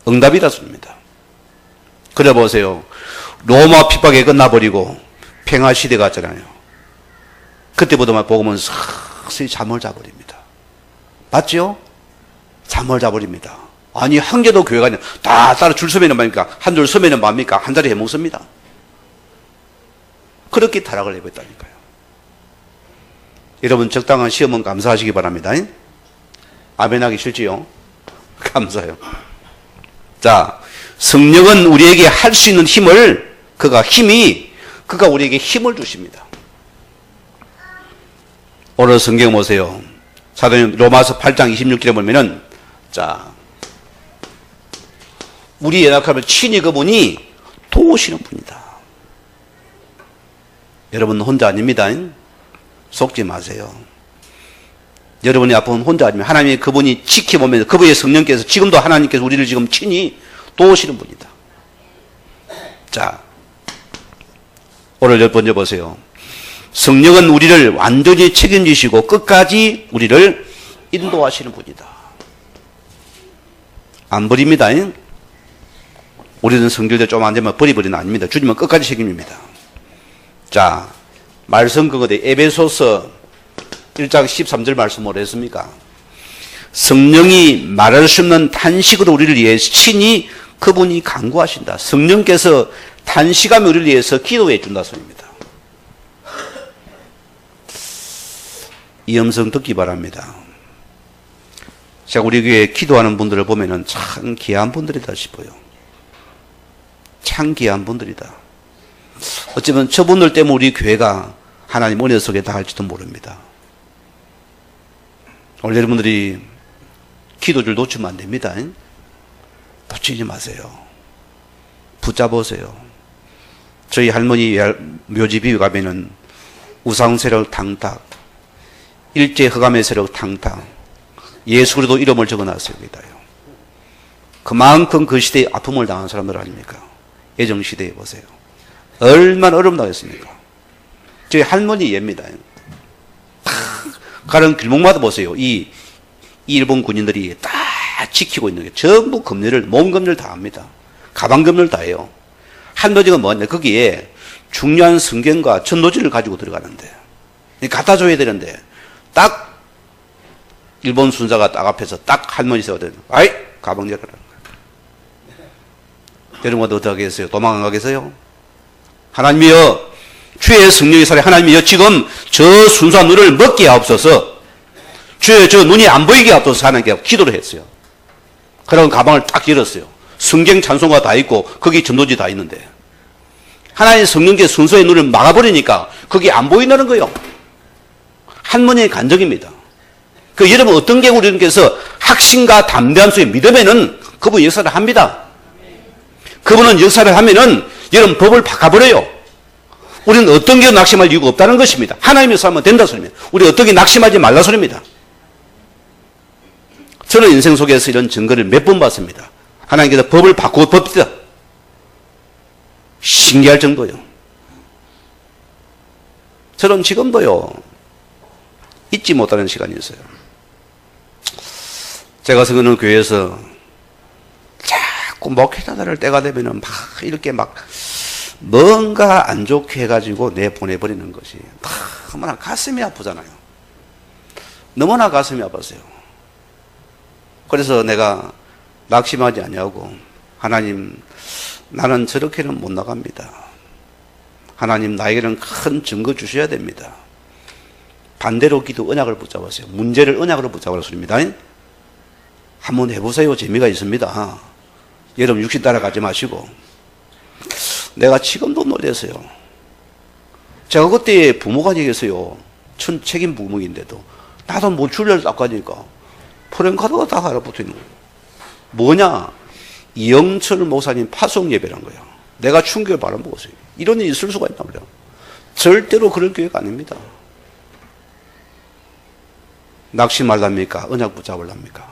응답이라 소리입니다. 그래 보세요. 로마 핍박이 끝나버리고 평화 시대가 왔잖아요. 그때부터만 복음은 서서히 잠을 자버립니다. 맞죠? 잠을 자버립니다. 아니 한 개도 교회가 아니라 다 따라 줄 서면은 뭡니까? 한 줄 서면은 뭡니까? 한 자리 해먹습니다. 그렇게 타락을 해버렸다니까요. 여러분 적당한 시험은 감사하시기 바랍니다. 아멘하기 싫지요? 감사해요. 자, 성령은 우리에게 할 수 있는 힘을 그가 우리에게 힘을 주십니다. 오늘 성경 보세요. 사도행 로마서 8장 26절에 보면은 자, 우리 연약함을 친히 그분이 도우시는 분이다. 여러분 혼자 아닙니다. 속지 마세요. 여러분이 아프면 혼자 아니면 하나님이 그분이 지켜보면서 그분의 성령께서 지금도 하나님께서 우리를 지금 친히 도우시는 분이다. 자, 오늘 열 번째 보세요. 성령은 우리를 완전히 책임지시고 끝까지 우리를 인도하시는 분이다. 안 버립니다. 우리는 성결대 좀 안 되면 버리버리는 아닙니다. 주님은 끝까지 책임집니다. 자, 말씀 그거대 에베소서 1장 13절 말씀 뭐라 했습니까? 성령이 말할 수 없는 탄식으로 우리를 위해서 친히 그분이 간구하신다. 성령께서 탄식하며 우리를 위해서 기도해 준다 소리입니다. 이 음성 듣기 바랍니다. 제가 우리 교회에 기도하는 분들을 보면은 참 귀한 분들이다 싶어요. 참 귀한 분들이다. 어쩌면 저분들 때문에 우리 교회가 하나님 은혜 속에 닿을지도 모릅니다. 오늘 여러분들이 기도줄 놓치면 안 됩니다. 놓치지 마세요. 붙잡으세요. 저희 할머니 묘지 비유 가면은 우상 세력 탕탁, 일제 흑암의 세력 탕탁, 예수 그리스도 이름을 적어놨어요. 여기다요. 그만큼 그 시대에 아픔을 당한 사람들 아닙니까? 예정 시대에 보세요. 얼마나 어려움 당했습니까? 저희 할머니 예입니다. 가는 길목마다 보세요. 이 일본 군인들이 다 지키고 있는 게 전부 검열을, 몸 검열 다 합니다. 가방 검열 다 해요. 할머니가 뭐냐? 거기에 중요한 성경과 전도지를 가지고 들어가는데, 갖다 줘야 되는데, 딱 일본 순사가 딱 앞에서 딱 할머니 세워대는, 아이! 가방 열어라. 여러분도 어떻게 하겠어요? 도망 안 가겠어요? 하나님이여, 주의 성령의 살에 하나님이여, 지금 저 순수한 눈을 먹게 하옵소서. 주의 저 눈이 안 보이게 하옵소서 하나님께 기도를 했어요. 그러고 가방을 딱 열었어요. 성경 찬송가 다 있고 거기 전도지 다 있는데 하나님 성령께서 순수의 눈을 막아버리니까 그게 안 보인다는 거예요. 할머니의 간증입니다. 그 여러분 어떤 경우 우리께서 확신과 담대함 속에 믿으면은 그분 역사를 합니다. 그분은 역사를 하면은 여러분 법을 바꿔버려요. 우리는 어떤 경우 낙심할 이유가 없다는 것입니다. 하나님의 역사하면 된다 소리입니다. 우리 어떤 게 낙심하지 말라 소리입니다. 저는 인생 속에서 이런 증거를 몇 번 봤습니다. 하나님께서 법을 바꾸고 법시다. 신기할 정도요. 저는 지금도요, 잊지 못하는 시간이 있어요. 제가 섬기는 교회에서 자꾸 목회자들을 때가 되면은 막 이렇게 막 뭔가 안 좋게 해가지고 내보내버리는 것이 너무나 가슴이 아프잖아요. 너무나 가슴이 아팠어요. 그래서 내가 낙심하지 않냐고 하나님, 나는 저렇게는 못 나갑니다. 하나님, 나에게는 큰 증거 주셔야 됩니다. 반대로 기도 언약을 붙잡았어요. 문제를 언약으로 붙잡으라 소리입니다. 한번 해보세요. 재미가 있습니다. 여러분 육신 따라가지 마시고. 내가 지금도 놀랐어요. 제가 그때 부모가 되겠어요. 책임 부모인데도 나도 뭐 줄을 닦아니까 프랭카드가 다 달라붙어 있는 거예요. 뭐냐? 이영철 목사님 파송 예배란 거야. 내가 충격을 받아먹었어요. 이런 일이 있을 수가 있단 말이야. 절대로 그럴 교회가 아닙니다. 낚시 말랍니까? 언약 붙잡을랍니까?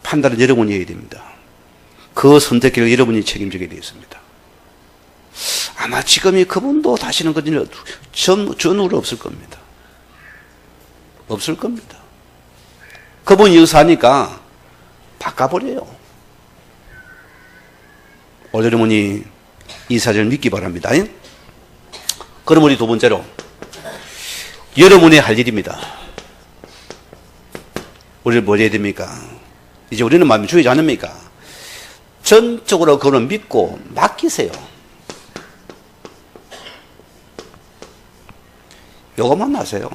판단은 여러분이 해야 됩니다. 그 선택기를 여러분이 책임지게 되어 있습니다. 아마 지금이 그분도 다시는 그 일을 전후로 없을 겁니다. 없을 겁니다. 그분이 의사니까 바꿔버려요. 오늘 여러분이 이 사실을 믿기 바랍니다. 그럼 우리 두 번째로 여러분이 할 일입니다. 우리를 뭐 해야 됩니까? 이제 우리는 마음이 주의지 않습니까? 전적으로 그걸 믿고 맡기세요. 요것만 하세요.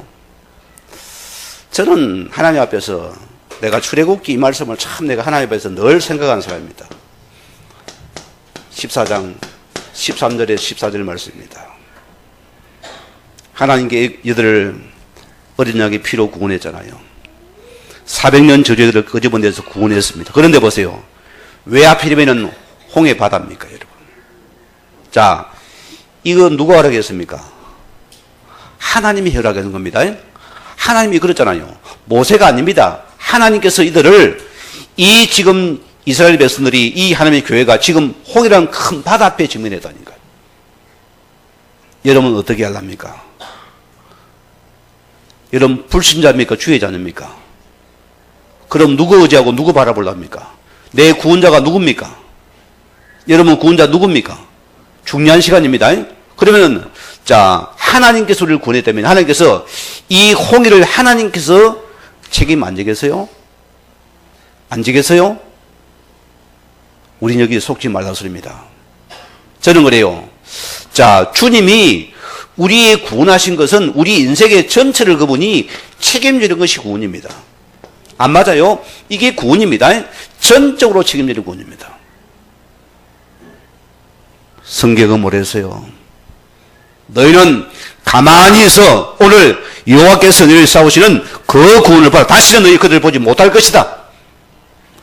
저는 하나님 앞에서 내가 출애굽기 이 말씀을 참 내가 하나님 앞에서 늘 생각하는 사람입니다. 14장 13절에 14절 말씀입니다. 하나님께 이들을 어린 양의 피로 구원했잖아요. 400년 저주들을 끄집어내서 구원했습니다. 그런데 보세요. 왜 하필이면 홍해 바다입니까, 여러분? 자, 이거 누가 허락했습니까? 하나님이 허락한 겁니다. 하나님이 그랬잖아요. 모세가 아닙니다. 하나님께서 이들을 이 지금 이스라엘 백성들이 이 하나님의 교회가 지금 홍해라는 큰 바다 앞에 직면했다니까요. 여러분 어떻게 하랍니까? 여러분 불신자입니까? 주의자입니까? 그럼 누구 의지하고 누구 바라보랍니까? 내 구원자가 누굽니까? 여러분 구원자 누굽니까? 중요한 시간입니다. 그러면 자 하나님께서 우리를 구원했다면 하나님께서 이 홍해를 하나님께서 책임 안 지겠어요? 안 지겠어요? 우린 여기 속지 말라 소리입니다. 저는 그래요. 자 주님이 우리의 구원하신 것은 우리 인생의 전체를 그분이 책임지는 것이 구원입니다. 안 맞아요? 이게 구원입니다. 전적으로 책임지는 구원입니다. 성경은 뭐랬어요? 너희는 가만히 있어 오늘 여호와께서 너희를 싸우시는 그 구원을 봐라. 다시는 너희 그들을 보지 못할 것이다.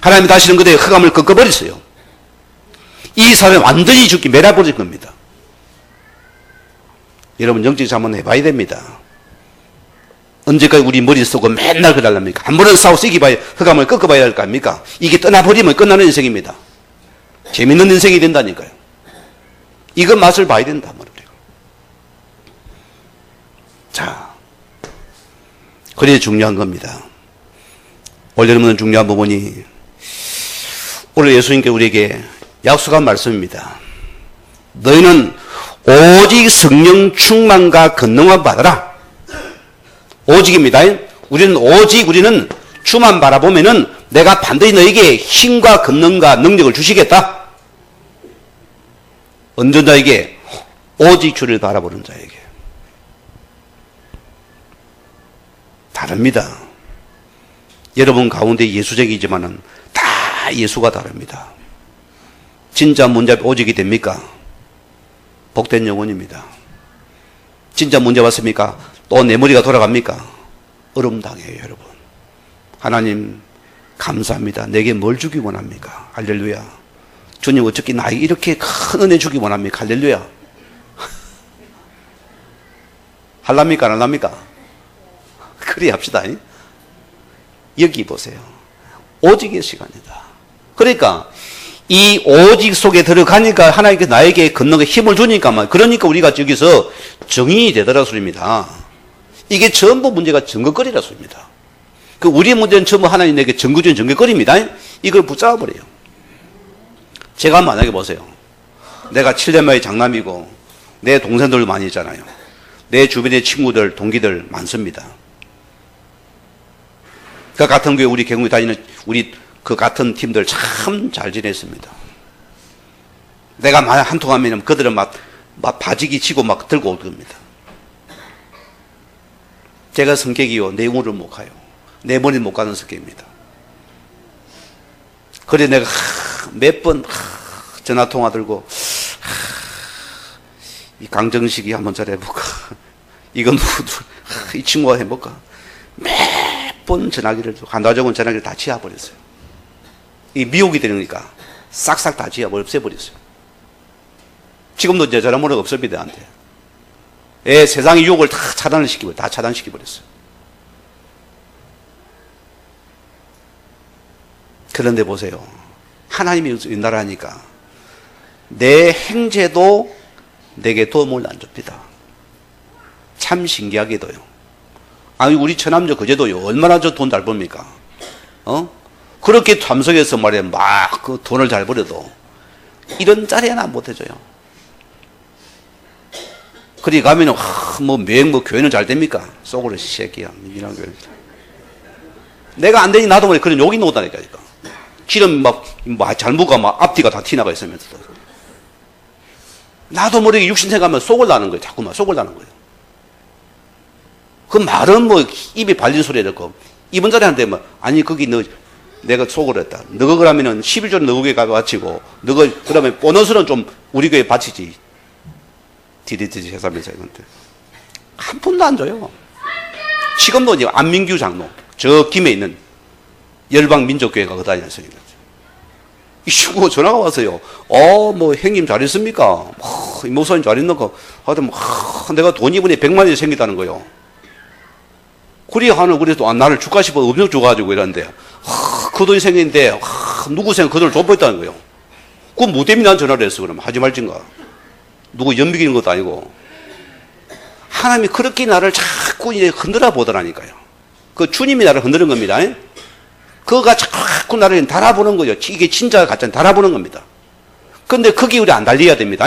하나님이 다시는 그들의 흑암을 꺾어버렸어요. 이 사람이 완전히 죽기 매라버릴 겁니다. 여러분 영적으로 한번 해봐야 됩니다. 언제까지 우리 머리 쓰고 맨날 그러랍니까? 한 번은 싸워서 이겨봐야 흑암을 꺾어봐야 할 거 아닙니까? 이게 떠나버리면 끝나는 인생입니다. 재밌는 인생이 된다니까요. 이거 맛을 봐야 된다 말이에요. 자, 그래 중요한 겁니다. 오늘 여러분은 중요한 부분이 오늘 예수님께 우리에게 약속한 말씀입니다. 너희는 오직 성령 충만과 권능만 받아라. 오직입니다. 우리는 주만 바라보면은 내가 반드시 너에게 힘과 권능과 능력을 주시겠다. 어떤 자에게? 오직 주를 바라보는 자에게. 다릅니다. 여러분 가운데 예수적이지만은 다 예수가 다릅니다. 진짜 문제 오직이 됩니까? 복된 영혼입니다. 진짜 문제 왔습니까? 또 내 머리가 돌아갑니까? 얼음당해요, 여러분. 하나님 감사합니다. 내게 뭘 주기 원합니까? 할렐루야. 주님 어떻게 나에게 이렇게 큰 은혜 주기 원합니까? 할렐루야. 할랍니까? 안 할랍니까? 그리 합시다. 여기 보세요. 오직의 시간이다. 그러니까 이 오직 속에 들어가니까 하나님께서 나에게 권능의 힘을 주니까 그러니까 우리가 여기서 정인이 되더라 소리입니다. 이게 전부 문제가 증거거리라 소리입니다. 그 우리의 문제는 전부 하나님 내게 증거준 증거거리입니다. 이걸 붙잡아버려요. 제가 만약에 보세요. 내가 7년 만에 장남이고 내 동생들 많이 있잖아요. 내 주변에 친구들, 동기들 많습니다. 그 같은 교회 우리 개공에 다니는 우리 그 같은 팀들 참 잘 지냈습니다. 내가 만약 한통 하면 그들은 막 바지기 치고 막 들고 올 겁니다. 제가 성격이요, 내용을 못 가요. 내 머리 못 가는 성격입니다. 그래 내가 몇 번 전화통화 들고 이 강정식이 한번 잘해볼까, 이건 이 친구가 해볼까, 몇 번 전화기를 한다정은 전화기를 다 지워버렸어요. 이 미혹이 되니까 싹싹 다 지워 없애버렸어요. 지금도 제 전화번호가 없습니다. 한테 세상의 유혹을 다 차단시켜버렸어요. 그런데 보세요. 하나님이 나라니까 내 행제도 내게 도움을 안 줍니다. 참 신기하게도요. 아니 우리 처남저 그제도요, 얼마나 저 돈 잘 법니까? 그렇게 참석해서 말이야 막 그 돈을 잘 벌어도 이런 짜리 하나 못 해줘요. 그리 가면은 매일 교회는 잘 됩니까? 속으로 새끼야 이런 교회. 내가 안 되니 나도 모르게 그런 욕이 나오다니까. 기름 잘못 가면 앞뒤가 다 티나가 있으면서 나도 모르게 육신 생각하면 속을 나는 거예요. 자꾸만 속을 나는 거예요. 그 말은 입에 발린 소리 듣고 이번 자리한테 아니 거기 내가 속을 했다. 너가 그러면은 11조는 너가 교회 가서 바치고 너가 그러면 보너스는 좀 우리 교회 바치지. 디디디지 회사면서 이건데 한 푼도 안 줘요. 지금도 이제 안민규 장로 저 김에 있는 열방민족교회가 그 다니는 이 친구가 전화가 왔어요. 형님 잘했습니까? 이 목사님 잘했는가? 하여튼 내가 돈 이번에 100만 원이 생겼다는 거예요. 그리 하는 그래도 나를 줄까 싶어 엄청 줘가지고 이러는데 그 돈이 생겼는데 누구 생각 그 돈을 줘버렸다는 거예요. 그 뭐 때문에 난 전화를 했어. 그럼 하지 말진가. 누구 연맥이는 것도 아니고. 하나님이 그렇게 나를 자꾸 이제 흔들어 보더라니까요. 그 주님이 나를 흔드는 겁니다. 그거가 자꾸 나를 달아보는 거죠. 이게 진짜 가짜는 달아보는 겁니다. 그런데 거기 우리 안 달려야 됩니다.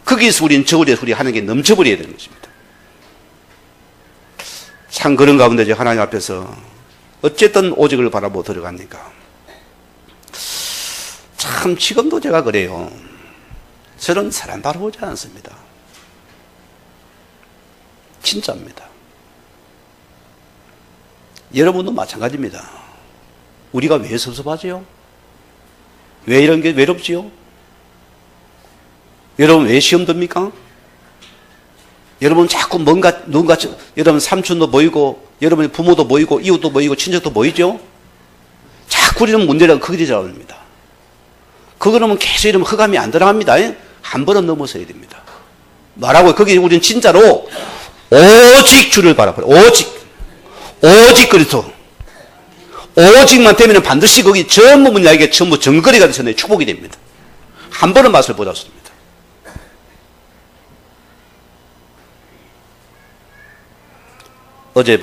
거기서 우리는 저울에 우리 하는 게 넘쳐버려야 되는 것입니다. 참 그런 가운데 하나님 앞에서 어쨌든 오직을 바라보고 들어갑니까? 참 지금도 제가 그래요. 저는 사람 바라보지 않습니다. 진짜입니다. 여러분도 마찬가지입니다. 우리가 왜 섭섭하지요? 왜 이런 게 외롭지요? 여러분 왜 시험 듭니까? 여러분 자꾸 누군가 여러분 삼촌도 모이고 여러분 부모도 모이고 이웃도 모이고 친척도 모이죠? 자꾸 이런 문제를 거기에 잡습니다. 그거는 계속 이러면 흑암이 안 들어갑니다. 한 번은 넘어서야 됩니다. 말하고 거기 우리는 진짜로 오직 주를 바라봐요. 오직 그리스도. 오직만 되면 반드시 거기 전부 나에게 전부 정거리가 돼서 내 축복이 됩니다. 한 번은 맛을 보았습니다. 어제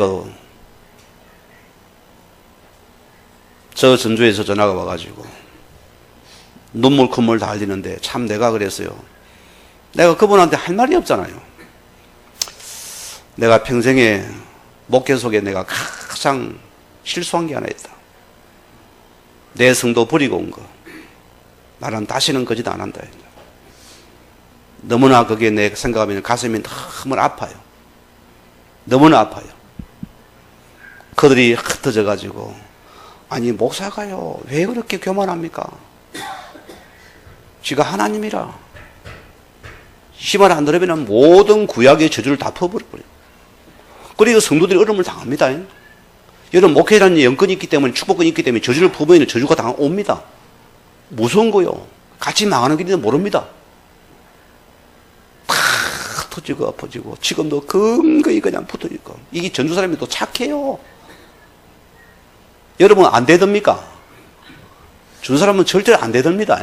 저 전주에서 전화가 와가지고 눈물 콧물 다 흘리는데 참 내가 그랬어요. 내가 그분한테 할 말이 없잖아요. 내가 평생에 목회 속에 내가 가장 실수한 게 하나 있다. 내 성도 버리고 온 거. 나는 다시는 거짓 안 한다. 너무나 그게 내 생각하면 가슴이 너무 아파요. 너무나 아파요. 그들이 흩어져가지고 아니 목사가요 왜 그렇게 교만합니까? 지가 하나님이라 힘을 안 들으면 모든 구약의 저주를 다 퍼버려버려요. 그리고 성도들이 어려움을 당합니다. 여러분 목회라는 영권이 있기 때문에 축복권이 있기 때문에 저주를 퍼부으면 저주가 옵니다. 무서운 거요. 같이 망하는 길인지 모릅니다. 다 터지고 아파지고 지금도 근거히 그냥 붙어있고 이게 전주 사람이 또 착해요. 여러분 안 되답니까? 전주 사람은 절대 안 되답니다.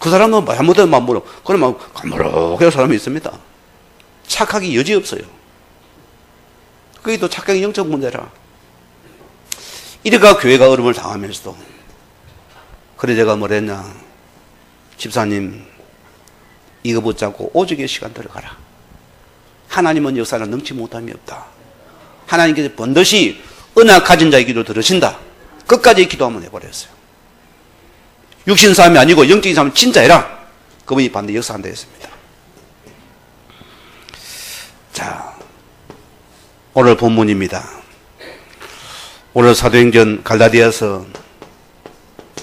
그 사람은 잘못된 마음으로 그러면 가물럭해서 사람이 있습니다. 착하기 여지 없어요. 그게 또 착각의 영적 문제라. 이래가 교회가 어려움을 당하면서도 그래 제가 뭐랬냐 집사님 이거 붙잡고 오직의 시간 들어가라. 하나님은 역사는 능치 못함이 없다. 하나님께서 번듯이 은혜 가진 자의 기도 들으신다. 끝까지 기도 한번 해버렸어요. 육신 삶이 아니고 영적인 삶은 진짜 해라. 그분이 반드시 역사한다 했습니다. 자, 오늘 본문입니다. 오늘 사도행전 갈라디아서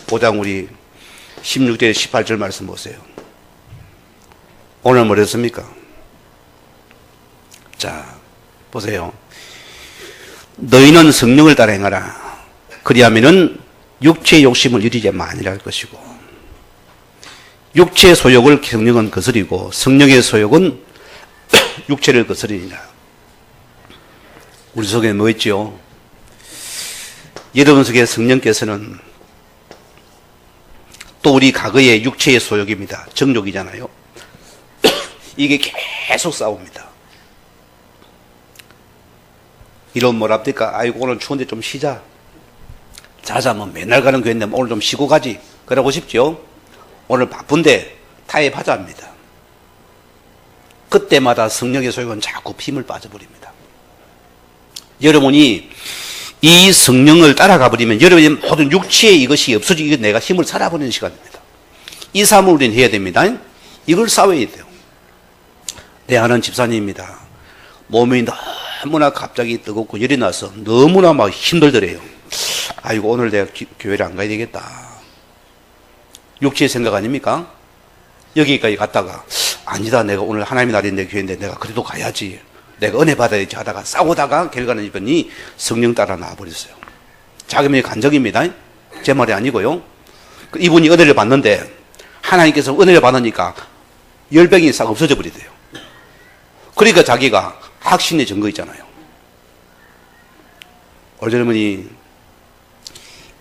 5장 우리 16절 18절 말씀 보세요. 오늘 뭐랬습니까? 자, 보세요. 너희는 성령을 따라 행하라. 그리하면은 육체의 욕심을 이루지 아니할 것이고, 육체의 소욕을 성령은 거스리고 성령의 소욕은 육체를 거스리니라. 우리 속에 뭐 있죠? 여러분 속에 성령께서는 또 우리 과거의 육체의 소욕입니다. 정욕이잖아요. 이게 계속 싸웁니다. 이런 뭐랍니까? 아이고 오늘 추운데 좀 쉬자. 자자 뭐 맨날 가는 교회인데 오늘 좀 쉬고 가지. 그러고 싶죠? 오늘 바쁜데 타협하자 합니다. 그때마다 성령의 소욕은 자꾸 힘을 빠져버립니다. 여러분이 이 성령을 따라가 버리면 여러분의 모든 육체의 이것이 없어지고 내가 힘을 살아버리는 시간입니다. 이 삶을 우리는 해야 됩니다. 이걸 싸워야 돼요. 내 아는 집사님입니다. 몸이 너무나 갑자기 뜨겁고 열이 나서 너무나 막 힘들더래요. 아이고 오늘 내가 교회를 안 가야 되겠다. 육체의 생각 아닙니까? 여기까지 갔다가 아니다 내가 오늘 하나님의 날인데 교회인데 내가 그래도 가야지. 내가 은혜 받아야지 하다가 싸우다가 결과는 이분이 성령 따라 나와버렸어요. 자기만의 간적입니다. 제 말이 아니고요. 이분이 은혜를 받는데 하나님께서 은혜를 받으니까 열병이 싹 없어져 버리대요. 그러니까 자기가 확신의 증거 있잖아요. 우리 젊은이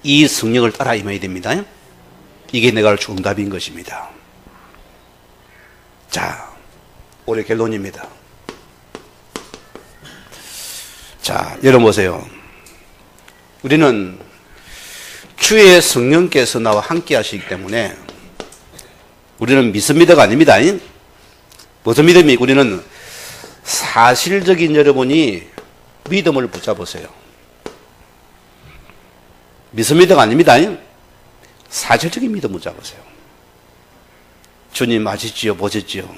이 성령을 따라 임해야 됩니다. 이게 내가 할 정답인 것입니다. 자, 올해 결론입니다. 자, 여러분 보세요. 우리는 주의 성령께서 나와 함께 하시기 때문에 우리는 믿습니다가 아닙니다. 무슨 믿음이? 우리는 사실적인 여러분이 믿음을 붙잡으세요. 믿습니다가 아닙니다. 사실적인 믿음을 붙잡으세요. 주님 아시지요? 보셨지요?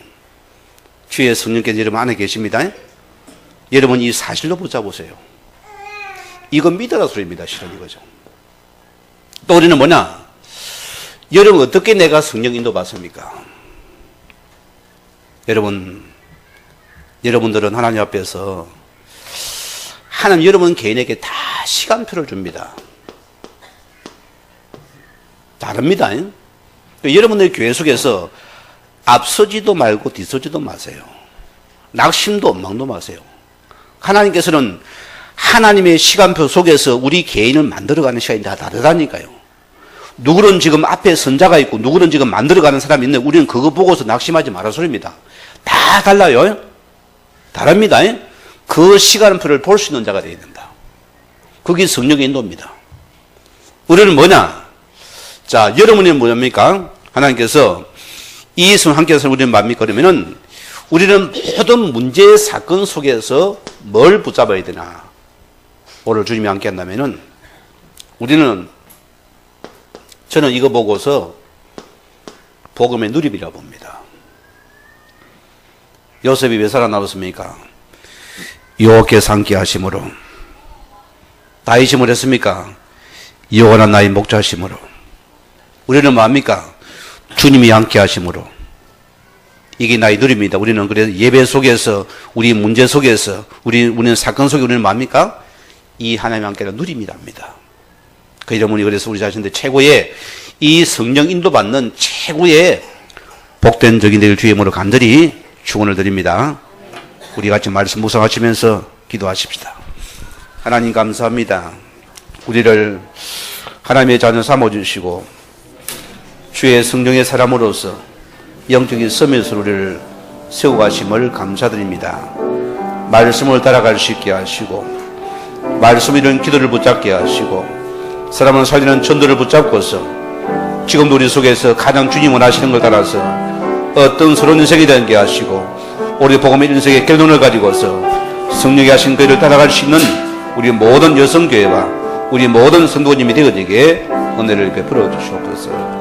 주의 성령께서 여러분 안에 계십니다. 여러분 이 사실로 붙잡으세요. 이건 믿으라 소리입니다. 실은 이거죠. 또 우리는 뭐냐? 여러분 어떻게 내가 성령 인도 받습니까? 여러분들은 하나님 앞에서 하나님 여러분 개인에게 다 시간표를 줍니다. 다릅니다. 여러분들 교회 속에서 앞서지도 말고 뒤서지도 마세요. 낙심도 엉망도 마세요. 하나님께서는 하나님의 시간표 속에서 우리 개인을 만들어가는 시간이 다 다르다니까요. 누구는 지금 앞에 선자가 있고 누구는 지금 만들어가는 사람이 있는데 우리는 그거 보고서 낙심하지 말아 소리입니다. 다 달라요. 다릅니다. 그 시간표를 볼 수 있는 자가 되어야 된다. 그게 성령의 인도입니다. 우리는 뭐냐? 자, 여러분이 뭐입니까? 하나님께서 이 성령 함께해서 우리는 뭡니까? 그러면은 우리는 모든 문제 사건 속에서 뭘 붙잡아야 되나? 오늘 주님이 함께 한다면은 저는 이거 보고서 복음의 누림이라고 봅니다. 요셉이 왜 살아남았습니까? 여호와께서 함께 하심으로. 다윗이 뭐랬습니까? 여호와는 나의 목자심으로. 우리는 뭐합니까? 주님이 함께 하심으로. 이게 나의 누림입니다. 우리는 그래서 예배 속에서, 우리 문제 속에서, 우리는 사건 속에 우리는 뭡니까? 이 하나님 함께는 누림이랍니다. 그 이름으로 그래서 우리 자신들 최고의 이 성령 인도받는 최고의 복된 적이 될 주의 이름으로 간절히 축원을 드립니다. 우리 같이 말씀 묵상하시면서 기도하십시다. 하나님 감사합니다. 우리를 하나님의 자녀 삼아주시고 주의 성령의 사람으로서 영적인 섬에서 우리를 세워가심을 감사드립니다. 말씀을 따라갈 수 있게 하시고 말씀 이런 기도를 붙잡게 하시고 사람을 살리는 전도를 붙잡고서 지금도 우리 속에서 가장 주님 원하시는 걸 따라서 어떤 새로운 인생이 되게 하시고 우리 복음의 인생의 결론을 가지고서 성령이 하신 그 일을 따라갈 수 있는 우리 모든 여성교회와 우리 모든 성도님이 되어지게 은혜를 베풀어 주시옵소서.